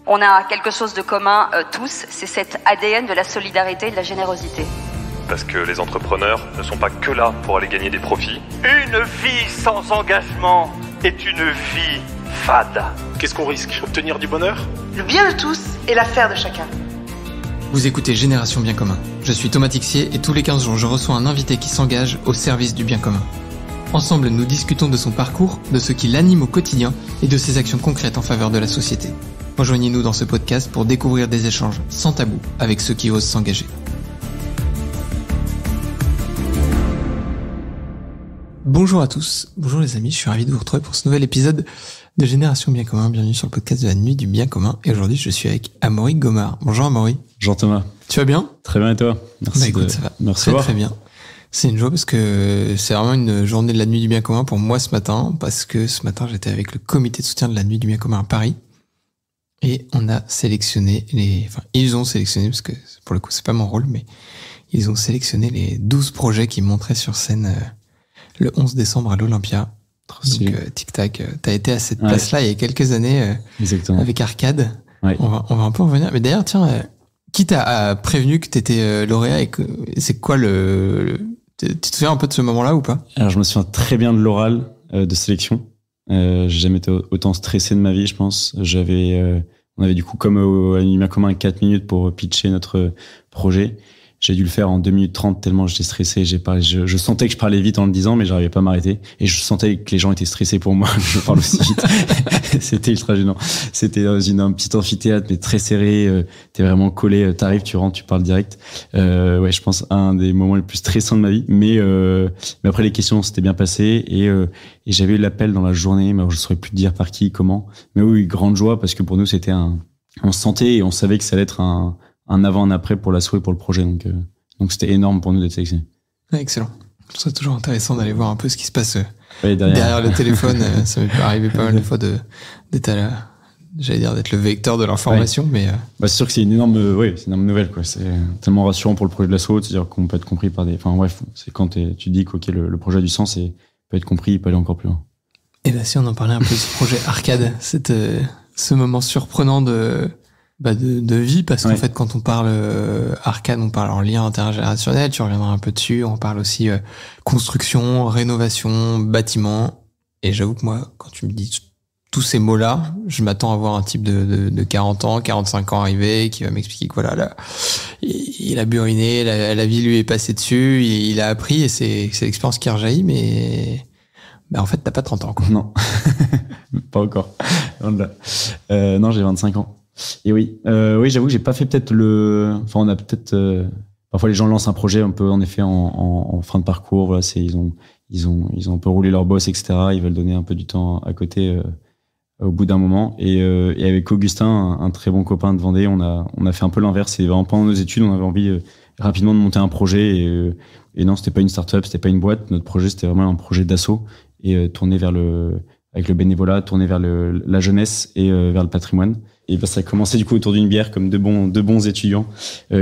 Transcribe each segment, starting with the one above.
On a quelque chose de commun tous, c'est cet ADN de la solidarité et de la générosité. Parce que les entrepreneurs ne sont pas que là pour aller gagner des profits. Une vie sans engagement est une vie fade. Qu'est-ce qu'on risque ? Obtenir du bonheur ? Le bien de tous et l'affaire de chacun. Vous écoutez Génération Bien Commun. Je suis Thomas Tixier et tous les 15 jours, je reçois un invité qui s'engage au service du bien commun. Ensemble, nous discutons de son parcours, de ce qui l'anime au quotidien et de ses actions concrètes en faveur de la société. Rejoignez-nous dans ce podcast pour découvrir des échanges sans tabou avec ceux qui osent s'engager. Bonjour à tous, bonjour les amis, je suis ravi de vous retrouver pour ce nouvel épisode de Génération Bien Commun. Bienvenue sur le podcast de la nuit du bien commun. Et aujourd'hui, je suis avec Amaury Gomard. Bonjour Amaury. Bonjour Thomas. Tu vas bien ? Très bien et toi ? Merci. Écoute, ça va Merci très bien. C'est une joie parce que c'est vraiment une journée de la nuit du bien commun pour moi ce matin, parce que ce matin, j'étais avec le comité de soutien de la nuit du bien commun à Paris. Et on a sélectionné ils ont sélectionné, parce que pour le coup, c'est pas mon rôle, mais ils ont sélectionné les 12 projets qui montraient sur scène le 11 décembre à l'Olympia. Donc, Tic Tac, t'as été à cette place-là il y a quelques années, avec Arcade. Ouais. On va un peu en revenir. Mais d'ailleurs, tiens, qui t'a prévenu que t'étais lauréat et que c'est quoi tu te souviens un peu de ce moment-là ou pas? Alors, je me souviens très bien de l'oral de sélection. J'ai jamais été autant stressé de ma vie, je pense. On avait du coup, comme à l'Univers commun, 4 minutes pour pitcher notre projet. J'ai dû le faire en 2 minutes 30 tellement j'étais stressé. Je sentais que je parlais vite en le disant, mais j'arrivais pas à m'arrêter. Et je sentais que les gens étaient stressés pour moi. Je parle aussi vite. C'était ultra gênant. C'était dans un petit amphithéâtre, mais très serré. T'es vraiment collé. T'arrives, tu rentres, tu parles direct. Ouais, je pense un des moments les plus stressants de ma vie. Mais après, les questions s'étaient bien passées et j'avais eu l'appel dans la journée, mais je saurais plus te dire par qui, comment. Mais oui, grande joie parce que pour nous, on se sentait et on savait que ça allait être un avant, un après pour l'asso et pour le projet. Donc c'était énorme pour nous d'être sélectionnés. Ouais, excellent. Je trouve ça toujours intéressant d'aller voir un peu ce qui se passe derrière le téléphone. Ça m'est arrivé pas mal de fois d'être d'être le vecteur de l'information, mais c'est sûr que c'est une énorme nouvelle, quoi. C'est tellement rassurant pour le projet de l'asso, c'est-à-dire qu'on peut être compris par c'est quand tu dis que le projet a du sens et peut être compris, il peut aller encore plus loin. Et là, si on en parlait un peu de ce projet Arcade, ce moment surprenant de vie, parce qu'en fait, quand on parle Arcade, on parle en lien intergénérationnel, tu reviendras un peu dessus, on parle aussi construction, rénovation, bâtiment, et j'avoue que moi, quand tu me dis tous ces mots-là, je m'attends à voir un type de 40 ans, 45 ans arrivé, qui va m'expliquer que voilà, là, il a buriné, la vie lui est passée dessus, il a appris, et c'est l'expérience qui rejaillit, mais en fait, t'as pas 30 ans, quoi. Non, pas encore. Non, j'ai 25 ans. Et oui, j'avoue que j'ai pas fait peut-être on a peut-être parfois les gens lancent un projet un peu en effet en fin de parcours. Voilà, ils ont un peu roulé leur boss, etc. Ils veulent donner un peu du temps à côté au bout d'un moment. Et avec Augustin, un très bon copain de Vendée, on a fait un peu l'inverse. Et vraiment pendant nos études, on avait envie rapidement de monter un projet. Et non, c'était pas une start-up, c'était pas une boîte. Notre projet, c'était vraiment un projet d'asso et tourné avec le bénévolat, tourné vers la jeunesse et vers le patrimoine. Et ça a commencé du coup autour d'une bière, comme deux bons étudiants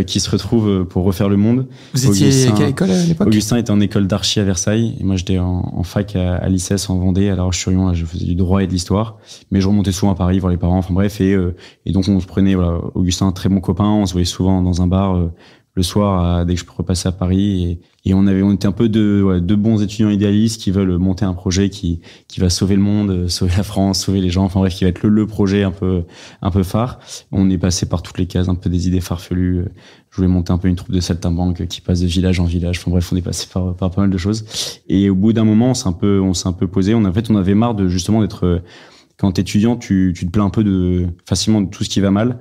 qui se retrouvent pour refaire le monde. Vous étiez à quelle école à l'époque? Augustin était en école d'archi à Versailles et moi j'étais en fac à l'ICES en Vendée, à La Roche-sur-Yon. Là, je faisais du droit et de l'histoire, mais je remontais souvent à Paris voir les parents. Enfin bref, et donc on se prenait. Voilà, Augustin, un très bon copain, on se voyait souvent dans un bar le soir dès que je repassais à Paris et on était un peu deux bons étudiants idéalistes qui veulent monter un projet qui va sauver le monde, sauver la France, sauver les gens, enfin bref, qui va être le projet un peu phare. On est passé par toutes les cases, un peu des idées farfelues. Je voulais monter un peu une troupe de saltimbanques qui passe de village en village. Enfin bref, on est passé par pas mal de choses. Et au bout d'un moment, on s'est un peu posé. On avait marre de justement d'être quand t'es étudiant, tu te plains un peu facilement de tout ce qui va mal.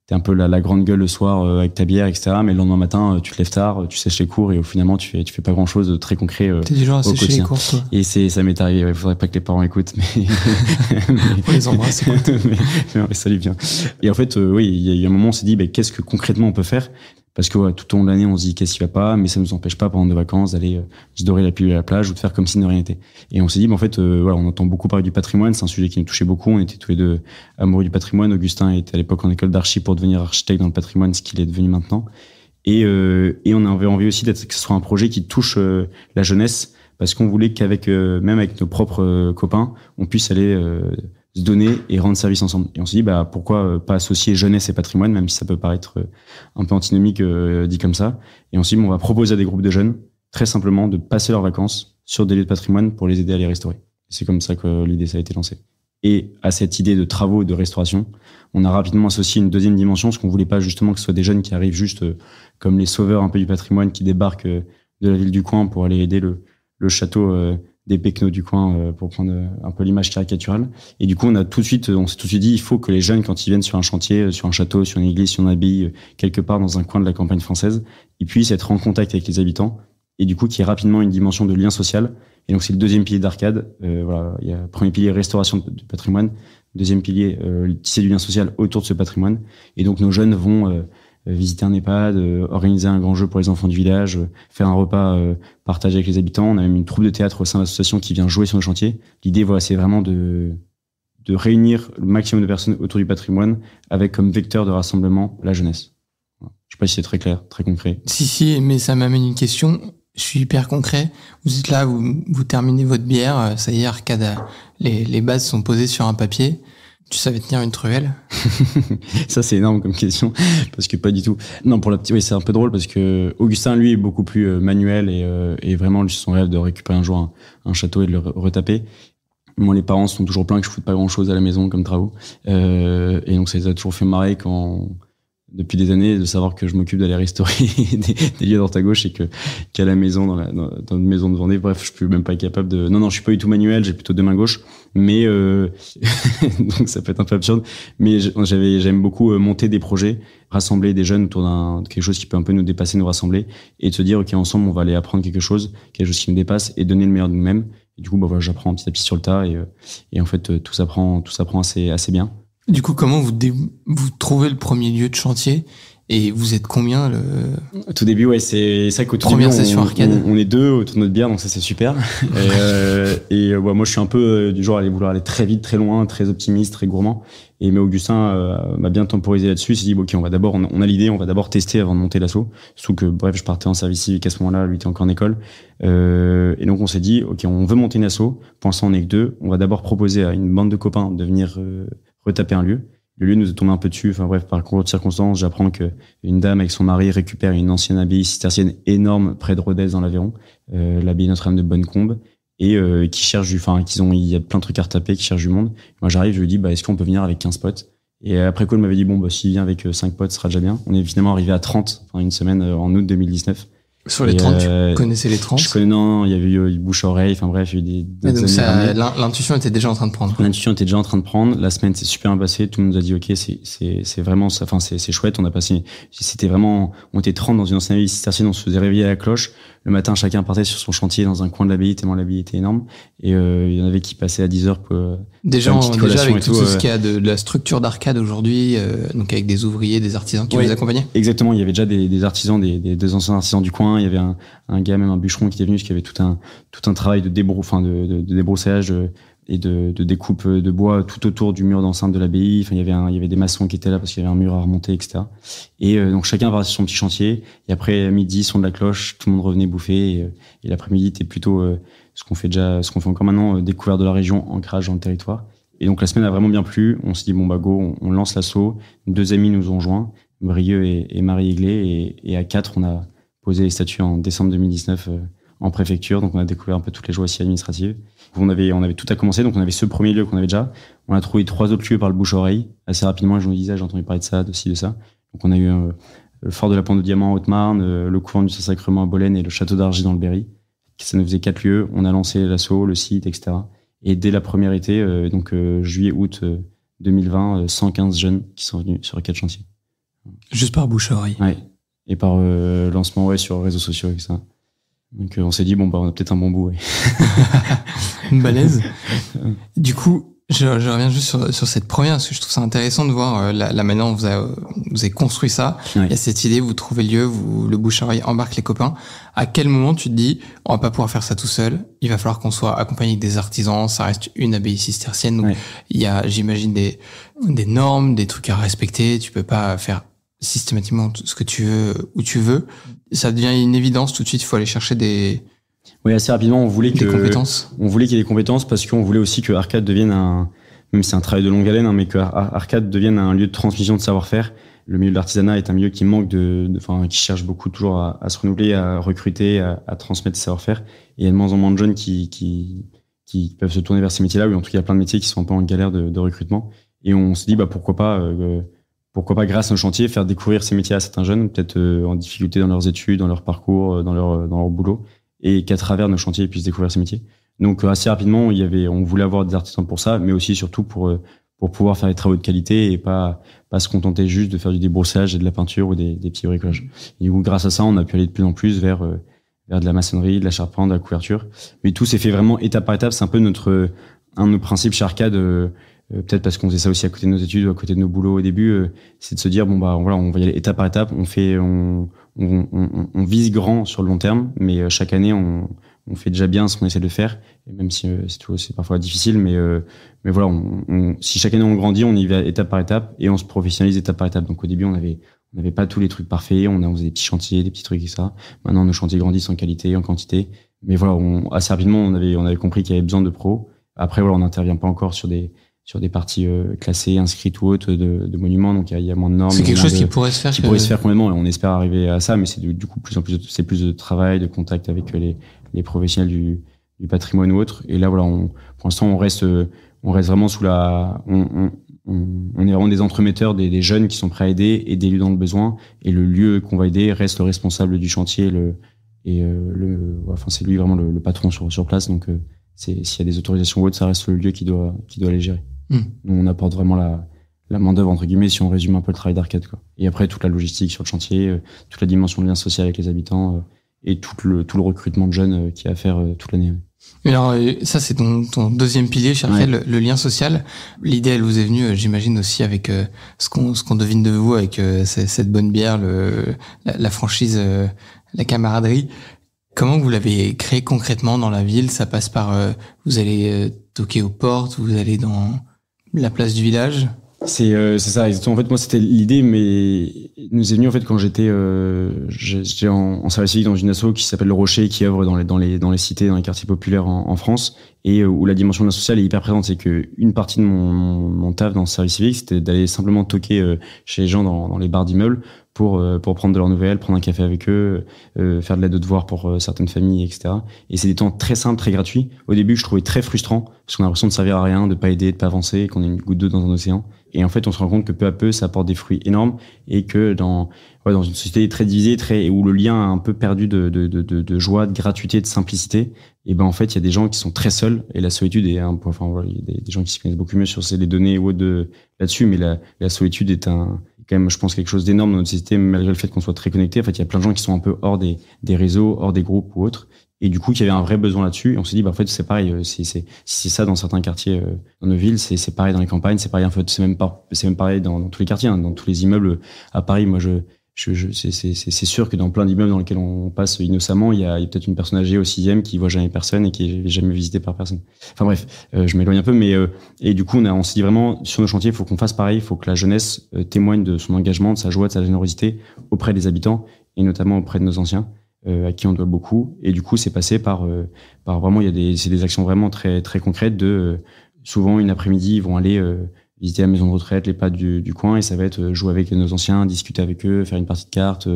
T'es un peu la grande gueule le soir avec ta bière, etc. Mais le lendemain matin, tu te lèves tard, tu sèches les cours et finalement, tu fais pas grand chose de très concret. T'es du genre à sécher les cours, toi. Et ça m'est arrivé. Il faudrait pas que les parents écoutent, mais on les embrasse, écoute. mais ça lui vient. Et en fait, il y a un moment, on s'est dit, qu'est-ce que concrètement on peut faire? Parce que tout au long de l'année, on se dit qu'est-ce qui va pas, mais ça nous empêche pas pendant nos vacances d'aller se dorer la pilule à la plage ou de faire comme si de rien n'était. Et on s'est dit, en fait, on entend beaucoup parler du patrimoine, c'est un sujet qui nous touchait beaucoup. On était tous les deux amoureux du patrimoine. Augustin était à l'époque en école d'archi pour devenir architecte dans le patrimoine, ce qu'il est devenu maintenant. Et on avait envie aussi que ce soit un projet qui touche la jeunesse, parce qu'on voulait qu'avec même avec nos propres copains, on puisse aller se donner et rendre service ensemble. Et on s'est dit, pourquoi pas associer jeunesse et patrimoine, même si ça peut paraître un peu antinomique dit comme ça. Et on s'est dit, on va proposer à des groupes de jeunes, très simplement, de passer leurs vacances sur des lieux de patrimoine pour les aider à les restaurer. Et c'est comme ça que l'idée, ça a été lancée. Et à cette idée de travaux de restauration, on a rapidement associé une deuxième dimension, parce qu'on voulait pas justement que ce soit des jeunes qui arrivent juste comme les sauveurs un peu du patrimoine, qui débarquent de la ville du coin pour aller aider le château des Péquenots du coin, pour prendre un peu l'image caricaturale. Et du coup, on s'est tout de suite dit, il faut que les jeunes, quand ils viennent sur un chantier, sur un château, sur une église, sur une abbaye, quelque part dans un coin de la campagne française, ils puissent être en contact avec les habitants. Et du coup, qu'il y ait rapidement une dimension de lien social. Et donc, c'est le deuxième pilier d'Arcade. Voilà, il y a premier pilier, restauration du patrimoine. Deuxième pilier, tisser du lien social autour de ce patrimoine. Et donc, nos jeunes vont visiter un EHPAD, organiser un grand jeu pour les enfants du village, faire un repas partagé avec les habitants. On a même une troupe de théâtre au sein de l'association qui vient jouer sur nos chantiers. L'idée, voilà, c'est vraiment de réunir le maximum de personnes autour du patrimoine avec comme vecteur de rassemblement la jeunesse. Voilà. Je sais pas si c'est très clair, très concret. Si, mais ça m'amène une question. Je suis hyper concret. Vous êtes là, vous terminez votre bière. Ça y est, Arcade, les bases sont posées sur un papier. Tu savais tenir une truelle? Ça, c'est énorme comme question, parce que pas du tout. Non, pour la petite, oui, c'est un peu drôle parce que Augustin, lui, est beaucoup plus manuel et vraiment, lui, son rêve de récupérer un jour un château et de le retaper. Moi, les parents sont toujours plaints que je foute pas grand chose à la maison comme travaux. Et donc, ça les a toujours fait marrer depuis des années, de savoir que je m'occupe d'aller restaurer des lieux à droite à gauche et qu'à la maison, dans une maison de Vendée, bref, je suis même pas capable de... Non, je suis pas du tout manuel, j'ai plutôt deux mains gauches, mais donc ça peut être un peu absurde, mais j'aime beaucoup monter des projets, rassembler des jeunes autour d'un quelque chose qui peut un peu nous dépasser, nous rassembler, et de se dire, ok, ensemble, on va aller apprendre quelque chose qui nous dépasse, et donner le meilleur de nous-mêmes. Et du coup, voilà, j'apprends petit à petit sur le tas, et en fait, tout s'apprend assez bien. Du coup, comment vous trouvez le premier lieu de chantier et vous êtes combien Au tout début, ouais, c'est ça qu'au tout début, on est deux autour de notre bière, donc ça c'est super. Moi, je suis un peu du genre à vouloir aller très vite, très loin, très optimiste, très gourmand. Mais Augustin m'a bien temporisé là-dessus. Il s'est dit, ok, on a l'idée, on va d'abord tester avant de monter l'assaut. Surtout que, bref, je partais en service civique à ce moment-là, lui était encore en école. Et donc on s'est dit, ok, on veut monter une asso. Pour l'instant, on est que deux. On va d'abord proposer à une bande de copains de venir retaper un lieu. Le lieu nous est tombé un peu dessus. Enfin bref, par concours de circonstances, j'apprends que une dame avec son mari récupère une ancienne abbaye cistercienne énorme près de Rodez dans l'Aveyron, l'abbaye Notre-Dame de Bonnecombe, et qui cherche il y a plein de trucs à retaper, qui cherche du monde. Moi j'arrive, je lui dis, est-ce qu'on peut venir avec 15 potes? Et après quoi, il m'avait dit, s'il vient avec 5 potes, ce sera déjà bien. On est finalement arrivé à 30, une semaine en août 2019. Sur les 30, tu connaissais les 30? Je connais, non, il y avait eu bouche à oreille, enfin bref, il y a eu des l'intuition était déjà en train de prendre. L'intuition était déjà en train de prendre. La semaine s'est super bien passée. Tout le monde nous a dit, ok, c'est vraiment ça, c'est chouette. C'était vraiment, on était 30 dans une ancienne abbaye cistercienne, on se faisait réveiller à la cloche. Le matin, chacun partait sur son chantier dans un coin de l'abbaye, tellement l'abbaye était énorme. Et il y en avait qui passaient à 10h pour déjà avec tout ce qu'il y a de la structure d'Arcade aujourd'hui, donc avec des ouvriers, des artisans qui vous accompagnaient. Exactement, il y avait déjà des artisans, des anciens artisans du coin. Il y avait un gars, même un bûcheron qui était venu, qui avait tout un travail de débroussaillage et de découpe de bois tout autour du mur d'enceinte de l'abbaye. Enfin, il y avait des maçons qui étaient là parce qu'il y avait un mur à remonter, etc. Et donc chacun partait sur son petit chantier. Et après, à midi, son de la cloche, tout le monde revenait bouffer. Et l'après-midi était plutôt ce qu'on fait encore maintenant, découverte de la région, ancrage dans le territoire. Et donc la semaine a vraiment bien plu. On s'est dit, go, on lance l'assaut. 2 amis nous ont joints, Brieux et Marie Aiglé. Et à 4, on a posé les statuts en décembre 2019 en préfecture. Donc on a découvert un peu toutes les joies aussi administratives. On avait tout à commencer, donc on avait ce premier lieu qu'on avait déjà. On a trouvé 3 autres lieux par le bouche-oreille assez rapidement. Je nous disais, j'ai entendu parler de ça, de ça. Donc on a eu le fort de la Pente de Diamant en Haute-Marne, le couvent du Saint-Sacrement à Bolène et le château d'Argy dans le Berry. Ça nous faisait 4 lieux. On a lancé l'assaut, le site, etc. Et dès la première été, juillet-août 2020, 115 jeunes qui sont venus sur 4 chantiers. Juste par bouche-oreille. Ouais. Et par lancement sur les réseaux sociaux avec ça. Donc on s'est dit, on a peut-être un bon bout. Ouais. Une balèze. Du coup, je reviens juste sur cette première, parce que je trouve ça intéressant de voir la manière dont vous avez construit ça. Ouais. Il y a cette idée, vous trouvez le lieu, le bouche-oreille embarque les copains. À quel moment tu te dis, on va pas pouvoir faire ça tout seul, il va falloir qu'on soit accompagné des artisans, ça reste une abbaye cistercienne, donc il y a, j'imagine, des normes, des trucs à respecter, tu peux pas faire systématiquement ce que tu veux, où tu veux. Ça devient une évidence tout de suite, il faut aller chercher Oui, assez rapidement, on voulait qu'il y ait des compétences. On voulait qu'il y ait des compétences parce qu'on voulait aussi que Arcade devienne même si c'est un travail de longue haleine, hein, mais que Arcade devienne un lieu de transmission de savoir-faire. Le milieu de l'artisanat est un milieu qui manque qui cherche beaucoup toujours à se renouveler, à recruter, à transmettre ses savoir-faire. Et il y a de moins en moins de jeunes qui peuvent se tourner vers ces métiers-là, ou en tout cas, il y a plein de métiers qui sont un peu en galère de recrutement. Et on se dit, pourquoi pas, grâce à un chantier, faire découvrir ces métiers à certains jeunes, peut-être en difficulté dans leurs études, dans leur parcours, dans leur boulot, et qu'à travers nos chantiers, ils puissent découvrir ces métiers. Donc, assez rapidement, on voulait avoir des artisans pour ça, mais aussi, surtout, pour pouvoir faire des travaux de qualité et pas se contenter juste de faire du débroussaillage et de la peinture ou des petits bricolages. Et du coup, grâce à ça, on a pu aller de plus en plus vers de la maçonnerie, de la charpente, de la couverture. Mais tout s'est fait vraiment étape par étape. C'est un peu un de nos principes chez Arcade, peut-être parce qu'on faisait ça aussi à côté de nos études ou à côté de nos boulots au début, c'est de se dire, voilà, on va y aller étape par étape. On vise grand sur le long terme, mais chaque année, on fait déjà bien ce qu'on essaie de faire, et même si c'est parfois difficile, mais voilà, si chaque année on grandit, on y va étape par étape et on se professionnalise étape par étape. Donc au début, on n'avait pas tous les trucs parfaits, on faisait des petits chantiers, des petits trucs et ça. Maintenant, nos chantiers grandissent en qualité, en quantité, mais voilà, assez rapidement, on avait compris qu'il y avait besoin de pros. Après, voilà, on n'intervient pas encore sur des parties classées, inscrites ou autres de monuments, donc il y a moins de normes. C'est quelque chose qui pourrait se faire. Pourrait se faire complètement. On espère arriver à ça, mais c'est du coup plus en plus, c'est plus de travail, de contact avec les professionnels du patrimoine ou autres. Et là, voilà, pour l'instant, on reste vraiment sous on est vraiment des entremetteurs, des jeunes qui sont prêts à aider élus dans le besoin. Et le lieu qu'on va aider reste le responsable du chantier, c'est lui vraiment le patron sur place. Donc, s'il y a des autorisations ou autres, ça reste le lieu qui doit les gérer. Nous, on apporte vraiment la main-d'œuvre, entre guillemets, si on résume un peu le travail d'Arcade, quoi. Et après, toute la logistique sur le chantier, toute la dimension de lien social avec les habitants, et tout le recrutement de jeunes qu'il y a à faire toute l'année. Et alors, ça, c'est ton deuxième pilier, chez Arcade, le lien social. L'idée, elle vous est venue, j'imagine, aussi avec ce qu'on devine de vous, avec cette bonne bière, la franchise, la camaraderie. Comment vous l'avez créé concrètement dans la ville? Ça passe par, vous allez toquer aux portes, vous allez dans la place du village? C'est ça, exactement. En fait, moi, c'était l'idée, mais nous est venu en fait quand j'étais en service civique dans une asso qui s'appelle Le Rocher, qui œuvre dans les cités, dans les quartiers populaires en France, et où la dimension de la sociale est hyper présente. C'est que une partie de mon taf dans le service civique, c'était d'aller simplement toquer chez les gens dans les bars d'immeubles pour prendre de leurs nouvelles, prendre un café avec eux, faire de l'aide aux devoirs pour certaines familles, etc. Et c'est des temps très simples, très gratuits. Au début, je trouvais très frustrant parce qu'on a l'impression de servir à rien, de pas aider, de pas avancer, qu'on est une goutte d'eau dans un océan. Et en fait, on se rend compte que peu à peu, ça apporte des fruits énormes et que dans une société très divisée, où le lien a un peu perdu de joie, de gratuité, de simplicité, et ben en fait, il y a des gens qui sont très seuls et la solitude est il y a des gens qui s'y connaissent beaucoup mieux sur les données ou autres là-dessus, mais la solitude est quand même, je pense, quelque chose d'énorme dans notre société, malgré le fait qu'on soit très connectés. En fait, il y a plein de gens qui sont un peu hors des réseaux, hors des groupes ou autres. Et du coup, il y avait un vrai besoin là-dessus. Et on s'est dit, en fait, c'est pareil. C'est ça dans certains quartiers, dans nos villes, c'est pareil dans les campagnes, c'est pareil. En fait, c'est même pareil dans tous les quartiers, hein, dans tous les immeubles. À Paris, moi, c'est sûr que dans plein d'immeubles dans lesquels on passe innocemment, il y a peut-être une personne âgée au 6e qui voit jamais personne et qui est jamais visitée par personne. Enfin bref, je m'éloigne un peu, mais et du coup, on s'est dit vraiment, sur nos chantiers, il faut qu'on fasse pareil. Il faut que la jeunesse témoigne de son engagement, de sa joie, de sa générosité auprès des habitants et notamment auprès de nos anciens. À qui on doit beaucoup, et du coup c'est passé par vraiment c'est des actions vraiment très très concrètes souvent une après-midi ils vont aller visiter la maison de retraite, les PAD du coin, et ça va être jouer avec nos anciens, discuter avec eux, faire une partie de cartes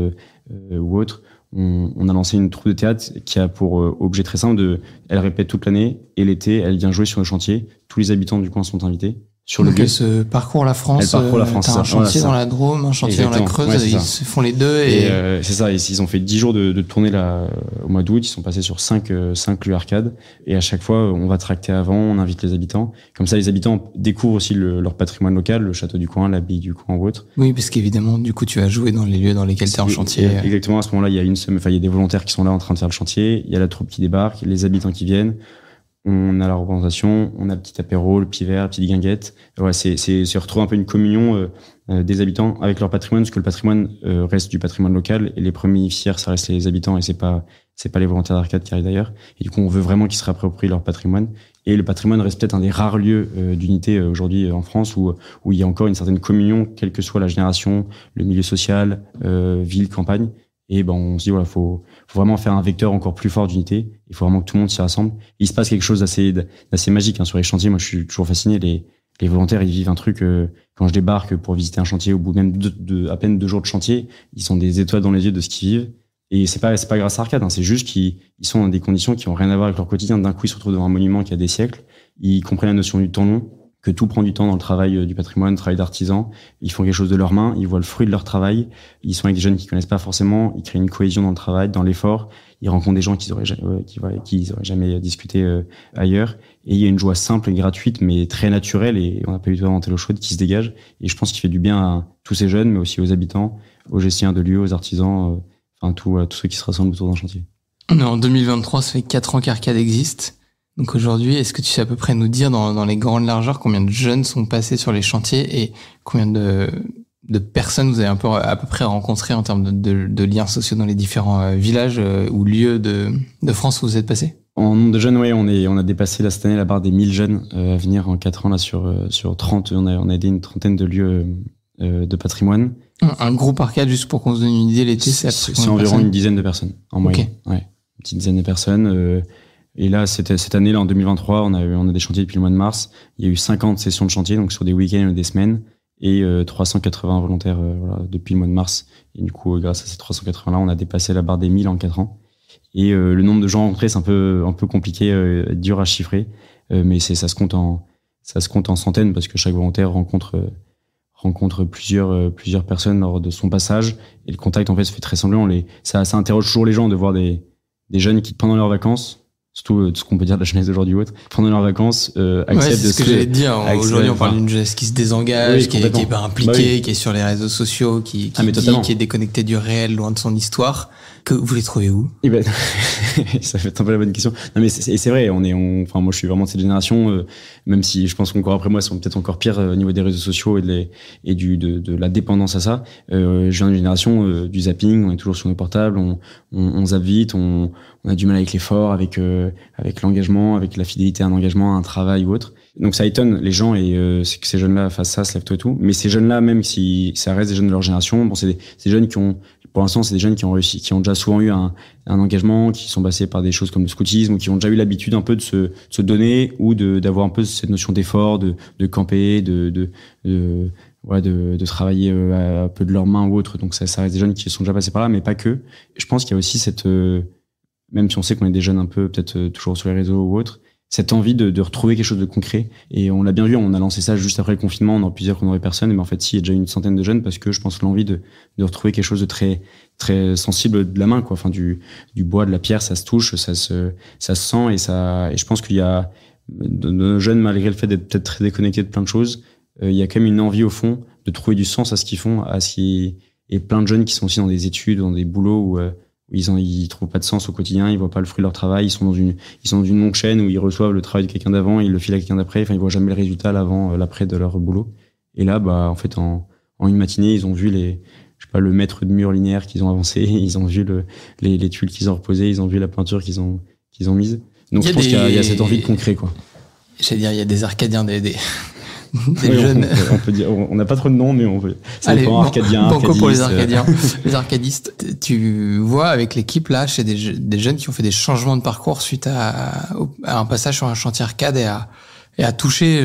ou autre. On a lancé une troupe de théâtre qui a pour objet très simple elle répète toute l'année, et l'été elle vient jouer sur le chantier. Tous les habitants du coin sont invités. Donc elle se parcourt la France. T'as un chantier dans la Drôme, un chantier dans la Creuse, ils se font les deux. Et c'est ça. Ils ont fait 10 jours de tournée là au mois d'août. Ils sont passés sur 5 lieux arcades. Et à chaque fois, on va tracter avant, on invite les habitants. Comme ça, les habitants découvrent aussi leur patrimoine local, le château du coin, l'abbaye du coin ou autre. Oui, parce qu'évidemment, du coup, tu vas jouer dans les lieux dans lesquels t'es en chantier. Exactement. À ce moment-là, il y a des volontaires qui sont là en train de faire le chantier. Il y a la troupe qui débarque, les habitants qui viennent. On a la représentation, on a le petit apéro, le petit verre, la petite guinguette. Voilà, c'est retrouver un peu une communion des habitants avec leur patrimoine, parce que le patrimoine reste du patrimoine local, et les premiers bénéficiaires, ça reste les habitants, et c'est pas les volontaires d'Arcade qui arrivent d'ailleurs. Et du coup, on veut vraiment qu'ils se réapproprient leur patrimoine. Et le patrimoine reste peut-être un des rares lieux d'unité aujourd'hui en France où il y a encore une certaine communion, quelle que soit la génération, le milieu social, ville, campagne. Et on se dit, voilà, faut vraiment faire un vecteur encore plus fort d'unité. Il faut vraiment que tout le monde s'y rassemble. Il se passe quelque chose d'assez magique, hein, sur les chantiers. Moi, je suis toujours fasciné. Les volontaires, ils vivent un truc. Quand je débarque pour visiter un chantier, au bout même de à peine 2 jours de chantier, ils ont des étoiles dans les yeux de ce qu'ils vivent. Et c'est pas grâce à Arcade, hein, c'est juste qu'ils sont dans des conditions qui ont rien à voir avec leur quotidien. D'un coup, ils se retrouvent devant un monument qui a des siècles. Ils comprennent la notion du temps long, que tout prend du temps dans le travail du patrimoine, le travail d'artisan. Ils font quelque chose de leurs mains, ils voient le fruit de leur travail. Ils sont avec des jeunes qu'ils connaissent pas forcément. Ils créent une cohésion dans le travail, dans l'effort. Ils rencontrent des gens qu'ils auraient jamais discuté ailleurs. Et il y a une joie simple et gratuite, mais très naturelle, et on n'a pas du tout inventé l'eau chaude, qui se dégage. Et je pense qu'il fait du bien à tous ces jeunes, mais aussi aux habitants, aux gestionnaires de lieux, aux artisans, tous ceux qui se rassemblent autour d'un chantier. On est en 2023, ça fait 4 ans qu'Arcade existe. Donc aujourd'hui, est-ce que tu sais à peu près nous dire dans les grandes largeurs combien de jeunes sont passés sur les chantiers et combien de personnes vous avez à peu près rencontrées en termes de liens sociaux dans les différents villages ou lieux de France où vous êtes passés? En nombre de jeunes, ouais, on a dépassé là, cette année la barre des 1000 jeunes à venir en 4 ans là sur 30. On a aidé une trentaine de lieux de patrimoine. Un groupe Arcade, juste pour qu'on se donne une idée, l'été, c'est environ une dizaine de personnes en moyenne. Ouais, une petite dizaine de personnes. Et là, cette année, là, en 2023, on a des chantiers depuis le mois de mars. Il y a eu 50 sessions de chantier, donc sur des week-ends ou des semaines, et 380 volontaires depuis le mois de mars. Et du coup, grâce à ces 380-là, on a dépassé la barre des 1000 en 4 ans. Et le nombre de gens rencontrés, c'est un peu compliqué, dur à chiffrer, mais ça se compte en centaines, parce que chaque volontaire rencontre plusieurs personnes lors de son passage, et le contact en fait se fait très semblant. Ça interroge toujours les gens de voir des jeunes qui, pendant leurs vacances, surtout de ce qu'on peut dire de la jeunesse d'aujourd'hui ou autre, pendant leurs vacances, acceptent c'est ce que j'allais te dire. Aujourd'hui, on parle d'une jeunesse qui se désengage, oui, qui est pas impliquée, qui est sur les réseaux sociaux, qui est déconnectée du réel, loin de son histoire. Que vous les trouvez où? Ça fait un peu la bonne question. Non, mais c'est vrai, enfin, moi, je suis vraiment de cette génération, même si je pense qu'encore après moi, sont peut-être encore pires au niveau des réseaux sociaux et de la dépendance à ça. Je viens d'une génération du zapping, on est toujours sur nos portables, on zappe vite, on a du mal avec l'effort, avec l'engagement, avec la fidélité à un engagement, à un travail ou autre. Donc ça étonne les gens, et c'est que ces jeunes-là fassent ça, se lèvent tôt et tout. Mais ces jeunes-là, même si ça reste des jeunes de leur génération, bon, c'est des jeunes pour l'instant, c'est des jeunes qui ont réussi, qui ont déjà souvent eu un engagement, qui sont passés par des choses comme le scoutisme, ou qui ont déjà eu l'habitude un peu de se donner, ou d'avoir un peu cette notion d'effort, de camper, de travailler un peu de leurs mains ou autre. Donc ça reste des jeunes qui sont déjà passés par là, mais pas que. Je pense qu'il y a aussi cette, même si on sait qu'on est des jeunes un peu peut-être toujours sur les réseaux ou autre, cette envie de retrouver quelque chose de concret. Et on l'a bien vu, on a lancé ça juste après le confinement, on aurait pu dire qu'on n'aurait personne, mais en fait, si, il y a déjà une centaine de jeunes, parce que je pense que l'envie de retrouver quelque chose de très, très sensible de la main, quoi. Enfin, du bois, de la pierre, ça se touche, ça se sent, et je pense qu'il y a, de nos jeunes, malgré le fait d'être peut-être très déconnectés de plein de choses, il y a quand même une envie, au fond, de trouver du sens à ce qu'ils font, et plein de jeunes qui sont aussi dans des études, dans des boulots où ils trouvent pas de sens au quotidien, ils voient pas le fruit de leur travail, ils sont dans une longue chaîne où ils reçoivent le travail de quelqu'un d'avant, ils le filent à quelqu'un d'après, enfin ils voient jamais le résultat, l'avant, l'après de leur boulot. Et là, en fait, en une matinée, ils ont vu le mètre de mur linéaire qu'ils ont avancé, ils ont vu les tuiles qu'ils ont reposées, ils ont vu la peinture qu'ils ont mise. Donc je pense qu'il y a cette envie de concret, quoi. J'allais dire, il y a des Arcadiens, des oui, jeunes. On peut dire, on n'a pas trop de noms, mais on peut. Allez, Arcadiens, banco pour les Arcadiens. Les Arcadistes. Tu vois, avec l'équipe, là, chez des jeunes qui ont fait des changements de parcours suite à un passage sur un chantier Arcade et à toucher,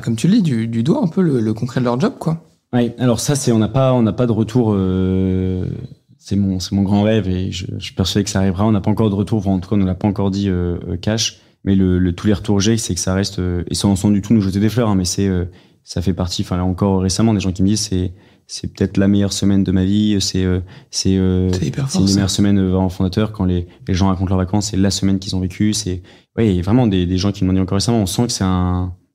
comme tu le dis, du doigt un peu le concret de leur job, quoi. Oui, alors ça, on n'a pas de retour, c'est mon grand rêve, et je suis persuadé que ça arrivera. On n'a pas encore de retour, en tout cas, on ne l'a pas encore dit, cash. Mais tous les retours que j'ai, c'est que ça reste, et sans du tout nous jeter des fleurs, hein, mais ça fait partie, enfin, là, encore récemment, des gens qui me disent, c'est peut-être la meilleure semaine de ma vie, c'est une des meilleures semaines en fondateur, quand les gens racontent leurs vacances, c'est la semaine qu'ils ont vécue, ouais, vraiment des gens qui m'ont dit encore récemment, on sent que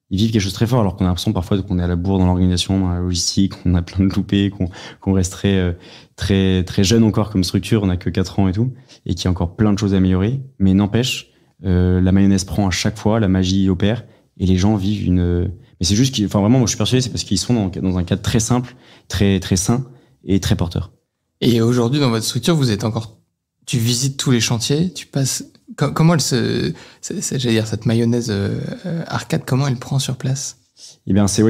ils vivent quelque chose de très fort, alors qu'on a l'impression parfois qu'on est à la bourre dans l'organisation, dans la logistique, qu'on a plein de loupés, qu'on reste très, très, très jeune encore comme structure, on a que 4 ans et tout, et qu'il y a encore plein de choses à améliorer, mais n'empêche, la mayonnaise prend à chaque fois, la magie opère, et les gens vivent mais c'est juste vraiment, moi je suis persuadé, c'est parce qu'ils sont dans un cadre très simple, très, très sain et très porteur. Et aujourd'hui, dans votre structure, tu visites tous les chantiers, tu passes, comment j'allais dire, cette mayonnaise Arcade, comment elle prend sur place? Eh bien, ça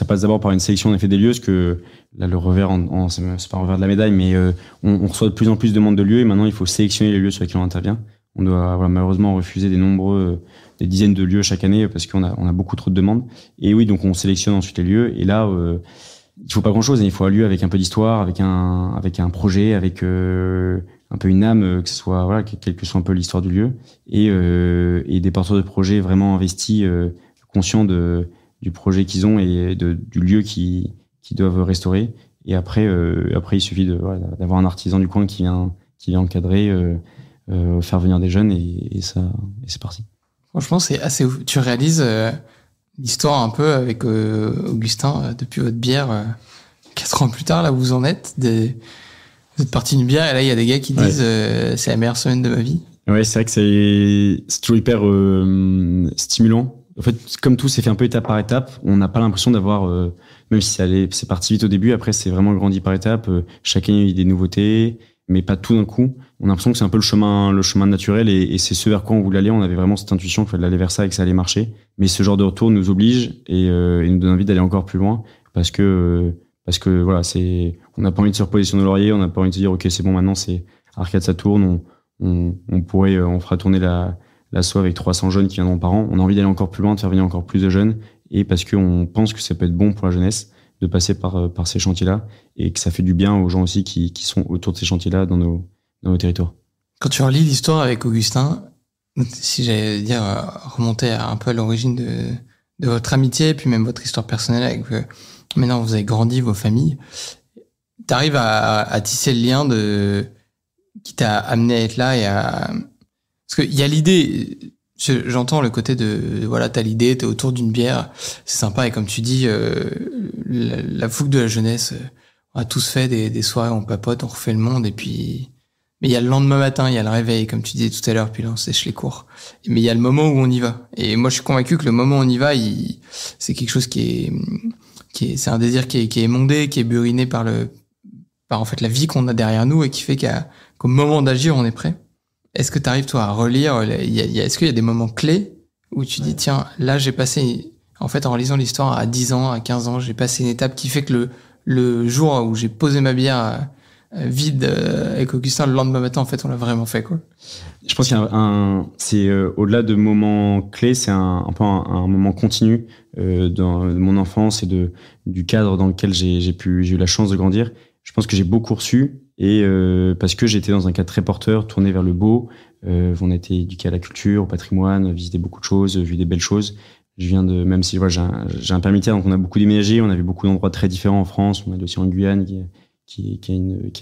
passe d'abord par une sélection en effet des lieux, parce que là, le revers, c'est pas un revers de la médaille, mais on reçoit de plus en plus de demandes de lieux, et maintenant il faut sélectionner les lieux sur lesquels on intervient. On doit malheureusement refuser des nombreux des dizaines de lieux chaque année parce qu'on a beaucoup trop de demandes. Et oui, donc on sélectionne ensuite les lieux. Et là, il faut pas grand-chose. Il faut un lieu avec un peu d'histoire, avec un projet, avec un peu une âme, que ce soit voilà, quelle que soit un peu l'histoire du lieu, et des porteurs de projets vraiment investis, conscients du projet qu'ils ont et du lieu qu'ils doivent restaurer. Et après, il suffit d'avoir un artisan du coin qui vient encadrer, faire venir des jeunes et c'est parti. Franchement, c'est assez ouf. Tu réalises l'histoire un peu avec Augustin depuis votre bière 4 ans plus tard, là où vous en êtes. Vous êtes parti d'une bière et là, il y a des gars qui disent c'est la meilleure semaine de ma vie. Ouais, c'est vrai que c'est toujours hyper stimulant. En fait, comme tout, c'est fait un peu étape par étape. On n'a pas l'impression d'avoir, même si c'est parti vite au début, après c'est vraiment grandi par étapes. Chaque année, il y a eu des nouveautés, mais pas tout d'un coup. On a l'impression que c'est un peu le chemin naturel et c'est ce vers quoi on voulait aller. On avait vraiment cette intuition qu'il fallait aller vers ça et que ça allait marcher. Mais ce genre de retour nous oblige et nous donne envie d'aller encore plus loin parce que voilà, on n'a pas envie de se reposer sur nos lauriers, on n'a pas envie de se dire ok, c'est bon, maintenant c'est Arcade, ça tourne, on fera tourner l'assaut avec 300 jeunes qui viendront par an. On a envie d'aller encore plus loin, de faire venir encore plus de jeunes et parce qu'on pense que ça peut être bon pour la jeunesse de passer par ces chantiers-là et que ça fait du bien aux gens aussi qui sont autour de ces chantiers-là dans nos territoires. Quand tu relis l'histoire avec Augustin, si j'allais dire remonter un peu à l'origine de votre amitié et puis même votre histoire personnelle avec maintenant vous avez grandi, vos familles, t'arrives à tisser le lien qui t'a amené à être là et à... Parce qu'il y a l'idée, j'entends le côté voilà, t'as l'idée, t'es autour d'une bière, c'est sympa et comme tu dis, la fougue de la jeunesse, on a tous fait des soirées, on papote, on refait le monde et puis... Mais il y a le lendemain matin, il y a le réveil, comme tu disais tout à l'heure, puis là on sèche les cours. Mais il y a le moment où on y va. Et moi je suis convaincu que le moment où on y va, c'est quelque chose c'est un désir qui est émondé, qui est buriné par en fait la vie qu'on a derrière nous et qui fait qu'au moment d'agir, on est prêt. Est-ce que tu arrives toi à relire, est-ce qu'il y a des moments clés où tu dis tiens, là j'ai passé, en fait en relisant l'histoire à 10 ans, à 15 ans, j'ai passé une étape qui fait que le jour où j'ai posé ma bière vide avec Augustin, le lendemain matin, en fait, on l'a vraiment fait, quoi. Je pense qu'il y a c'est au-delà de moments clés, c'est un peu un moment continu dans mon enfance et du cadre dans lequel j'ai eu la chance de grandir. Je pense que j'ai beaucoup reçu et parce que j'étais dans un cadre très porteur, tourné vers le beau. On a été éduqué à la culture, au patrimoine, visité beaucoup de choses, vu des belles choses. Je viens même si j'ai un permis de terre, donc on a beaucoup déménagé, on avait beaucoup d'endroits très différents en France. On a aussi en Guyane qui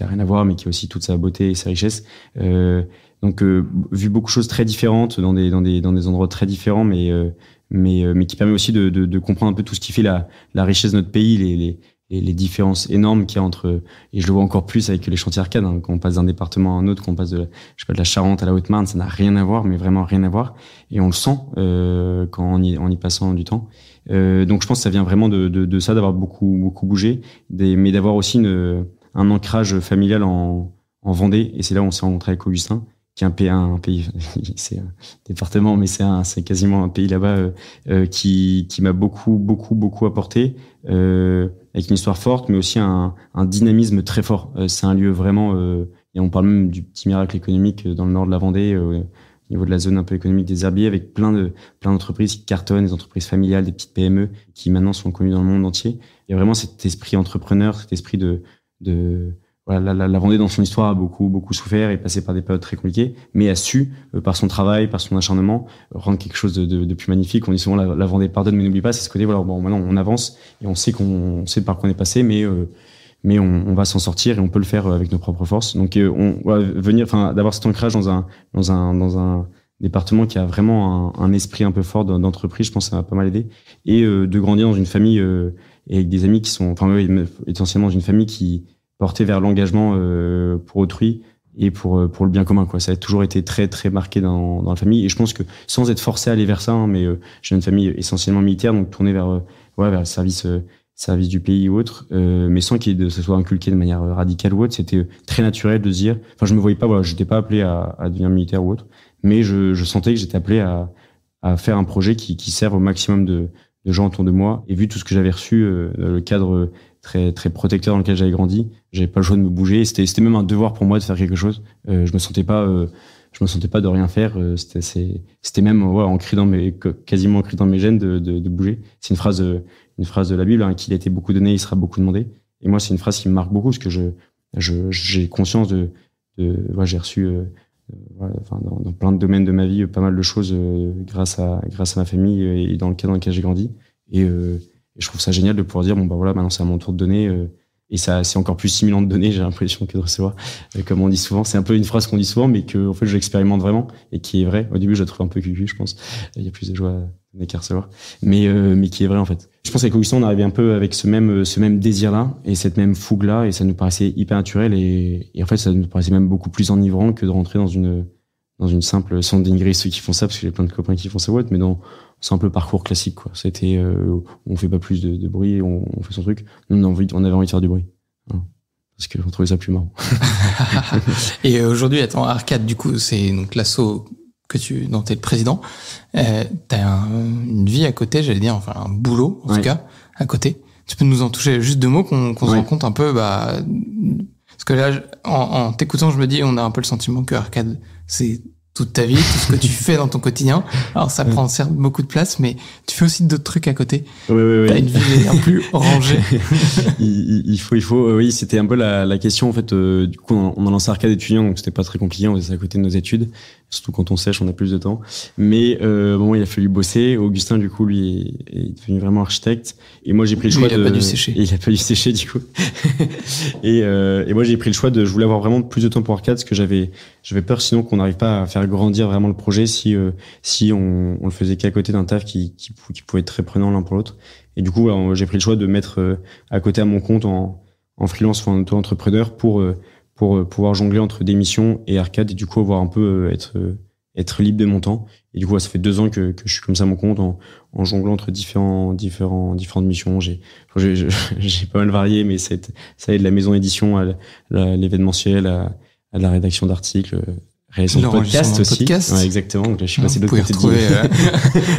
a rien à voir, mais qui a aussi toute sa beauté et sa richesse. Donc, vu beaucoup de choses très différentes dans des endroits très différents, mais qui permet aussi de comprendre un peu tout ce qui fait la richesse de notre pays, les différences énormes qu'il y a entre, et je le vois encore plus avec les chantiers Arcade, hein, quand on passe d'un département à un autre, quand on passe de la Charente à la Haute-Marne, ça n'a rien à voir, mais vraiment rien à voir. Et on le sent, en y passant du temps. Donc, je pense que ça vient vraiment de ça, d'avoir beaucoup, beaucoup bougé, mais d'avoir aussi un ancrage familial en Vendée. Et c'est là où on s'est rencontré avec Augustin, qui est un pays, c'est un département, mais c'est quasiment un pays là-bas, qui m'a beaucoup, beaucoup, beaucoup apporté, avec une histoire forte, mais aussi un dynamisme très fort. C'est un lieu vraiment, et on parle même du petit miracle économique dans le nord de la Vendée, au niveau de la zone un peu économique des herbiers, avec plein d'entreprises qui cartonnent, des entreprises familiales, des petites PME, qui maintenant sont connues dans le monde entier. Il y a vraiment cet esprit entrepreneur, cet esprit voilà, la Vendée dans son histoire a beaucoup, beaucoup souffert et passé par des périodes très compliquées, mais a su, par son travail, par son acharnement, rendre quelque chose de plus magnifique. On dit souvent la Vendée pardonne, mais n'oublie pas, c'est ce côté, voilà, bon, maintenant on avance et on sait par quoi on est passé, mais on va s'en sortir et on peut le faire avec nos propres forces. Donc, d'avoir cet ancrage dans un département qui a vraiment un esprit un peu fort d'entreprise, je pense que ça m'a pas mal aidé. Et de grandir dans une famille et avec des amis qui sont, essentiellement dans une famille qui portait vers l'engagement pour autrui et pour le bien commun, quoi. Ça a toujours été très très marqué dans la famille. Et je pense que sans être forcé à aller vers ça, hein, mais j'ai une famille essentiellement militaire, donc tournée vers le service du pays ou autre, mais sans que ce soit inculqué de manière radicale ou autre. C'était très naturel de se dire, je me voyais pas, voilà, j'étais pas appelé à devenir militaire ou autre, mais je sentais que j'étais appelé à faire un projet qui serve au maximum de gens autour de moi. Et vu tout ce que j'avais reçu, le cadre très très protecteur dans lequel j'avais grandi, j'avais pas le choix de me bouger. Et c'était même un devoir pour moi de faire quelque chose. Je me sentais pas je me sentais pas de rien faire. C'était même quasiment ancré dans mes gènes de bouger. C'est une phrase de la Bible, hein, qu'il a été beaucoup donné, il sera beaucoup demandé. Et moi, c'est une phrase qui me marque beaucoup parce que j'ai conscience j'ai reçu dans plein de domaines de ma vie pas mal de choses grâce à ma famille et dans le cadre dans lequel j'ai grandi. Et je trouve ça génial de pouvoir dire maintenant c'est à mon tour de donner. Et ça, c'est encore plus stimulant de donner, j'ai l'impression, que de recevoir. Comme on dit souvent, c'est un peu une phrase qu'on dit souvent, mais que, en fait, j'expérimente vraiment et qui est vraie. Au début, je la trouve un peu cucu, je pense. Il y a plus de joie à donner qu'à recevoir. Mais qui est vrai, en fait. Je pense qu'avec Augustin, on arrivait un peu avec ce même désir-là et cette même fougue-là, et ça nous paraissait hyper naturel et en fait, ça nous paraissait même beaucoup plus enivrant que de rentrer dans une simple, sans dénigrer ceux qui font ça, parce que j'ai plein de copains qui font ça, c'est un simple parcours classique, quoi. C'était, on fait pas plus de bruit, on fait son truc. Nous, on avait envie de faire du bruit. Voilà. Parce qu'on trouvait ça plus marrant. Et aujourd'hui, Arcade, du coup, c'est donc l'asso dont t'es le président. T'as une vie à côté, j'allais dire, enfin, un boulot, en tout cas, à côté. Tu peux nous en toucher juste 2 mots qu'on se rend compte un peu, parce que là, en t'écoutant, je me dis, on a un peu le sentiment que Arcade, c'est toute ta vie, tout ce que tu fais dans ton quotidien. Alors, ça prend certes beaucoup de place, mais tu fais aussi d'autres trucs à côté. Oui. T'as une vie un peu rangée. il faut, oui, c'était un peu la question, en fait. Du coup, on a lancé Arcade étudiant, donc c'était pas très compliqué, on faisait ça à côté de nos études. Surtout quand on sèche, on a plus de temps. Mais, il a fallu bosser. Augustin, du coup, lui, est devenu vraiment architecte. Et moi, j'ai pris le choix il a pas dû sécher. Et il a pas dû sécher, du coup. et moi, j'ai pris le choix je voulais avoir vraiment plus de temps pour Arcade, parce que j'avais peur sinon qu'on n'arrive pas à faire grandir vraiment le projet si on le faisait qu'à côté d'un taf qui pouvait être très prenant l'un pour l'autre. Et du coup, j'ai pris le choix de mettre à côté à mon compte en freelance ou en auto-entrepreneur pour pouvoir jongler entre des missions et Arcade et du coup avoir un peu être libre de mon temps. Et du coup, ça fait 2 ans que je suis comme ça à mon compte en jonglant entre différentes missions. J'ai pas mal varié, mais ça aide de la maison édition à l'événementiel, à la rédaction d'articles, réalisation de podcast aussi. Ouais, exactement. Donc là, je suis passé de l'autre côté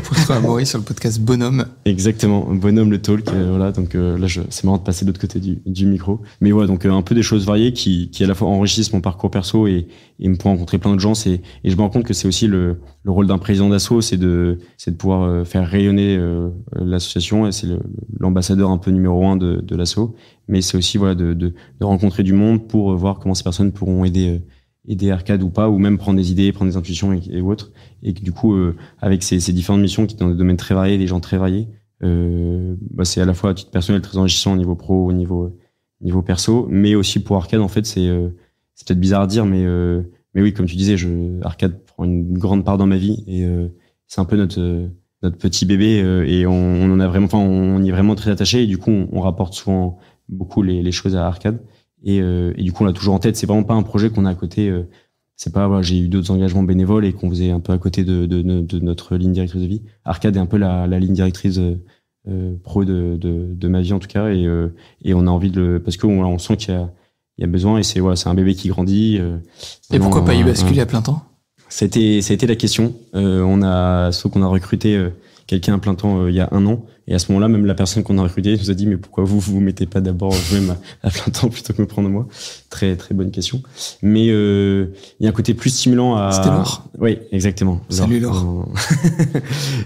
Pour retrouver Amaury sur le podcast Bonhomme. Exactement. Bonhomme le talk. Voilà. Donc là, c'est marrant de passer de l'autre côté du micro. Mais ouais, donc un peu des choses variées qui à la fois enrichissent mon parcours perso et me font rencontrer plein de gens. Et je me rends compte que c'est aussi le rôle d'un président d'asso, c'est de pouvoir faire rayonner l'association. Et c'est l'ambassadeur un peu numéro 1 de l'asso. Mais c'est aussi de rencontrer du monde pour voir comment ces personnes pourront aider Arcade ou pas, ou même prendre des idées, prendre des intuitions et autres. Et que du coup, avec ces différentes missions qui sont dans des domaines très variés, des gens très variés, c'est à la fois à titre personnel très enrichissant au niveau pro, au niveau perso, mais aussi pour Arcade, en fait, c'est peut-être bizarre à dire, mais oui, comme tu disais, Arcade prend une grande part dans ma vie et c'est un peu notre petit bébé et on y est vraiment très attaché et du coup, on rapporte souvent beaucoup les choses à Arcade. Et du coup, on l'a toujours en tête. C'est vraiment pas un projet qu'on a à côté. C'est pas, j'ai eu d'autres engagements bénévoles et qu'on faisait un peu à côté de notre ligne directrice de vie. Arcade est un peu la ligne directrice pro de ma vie en tout cas. Et on a envie parce qu'on sent qu'il y a besoin et c'est un bébé qui grandit. Et pourquoi pas y basculer à plein temps? Ça a été la question. Sauf qu'on a recruté quelqu'un à plein temps il y a 1 an. Et à ce moment-là, même la personne qu'on a recrutée nous a dit, mais pourquoi vous mettez pas d'abord vous-même à plein temps plutôt que me prendre moi? Très, très bonne question. Mais, il y a un côté plus stimulant à... C'était Laure. Oui, exactement. Salut Laure.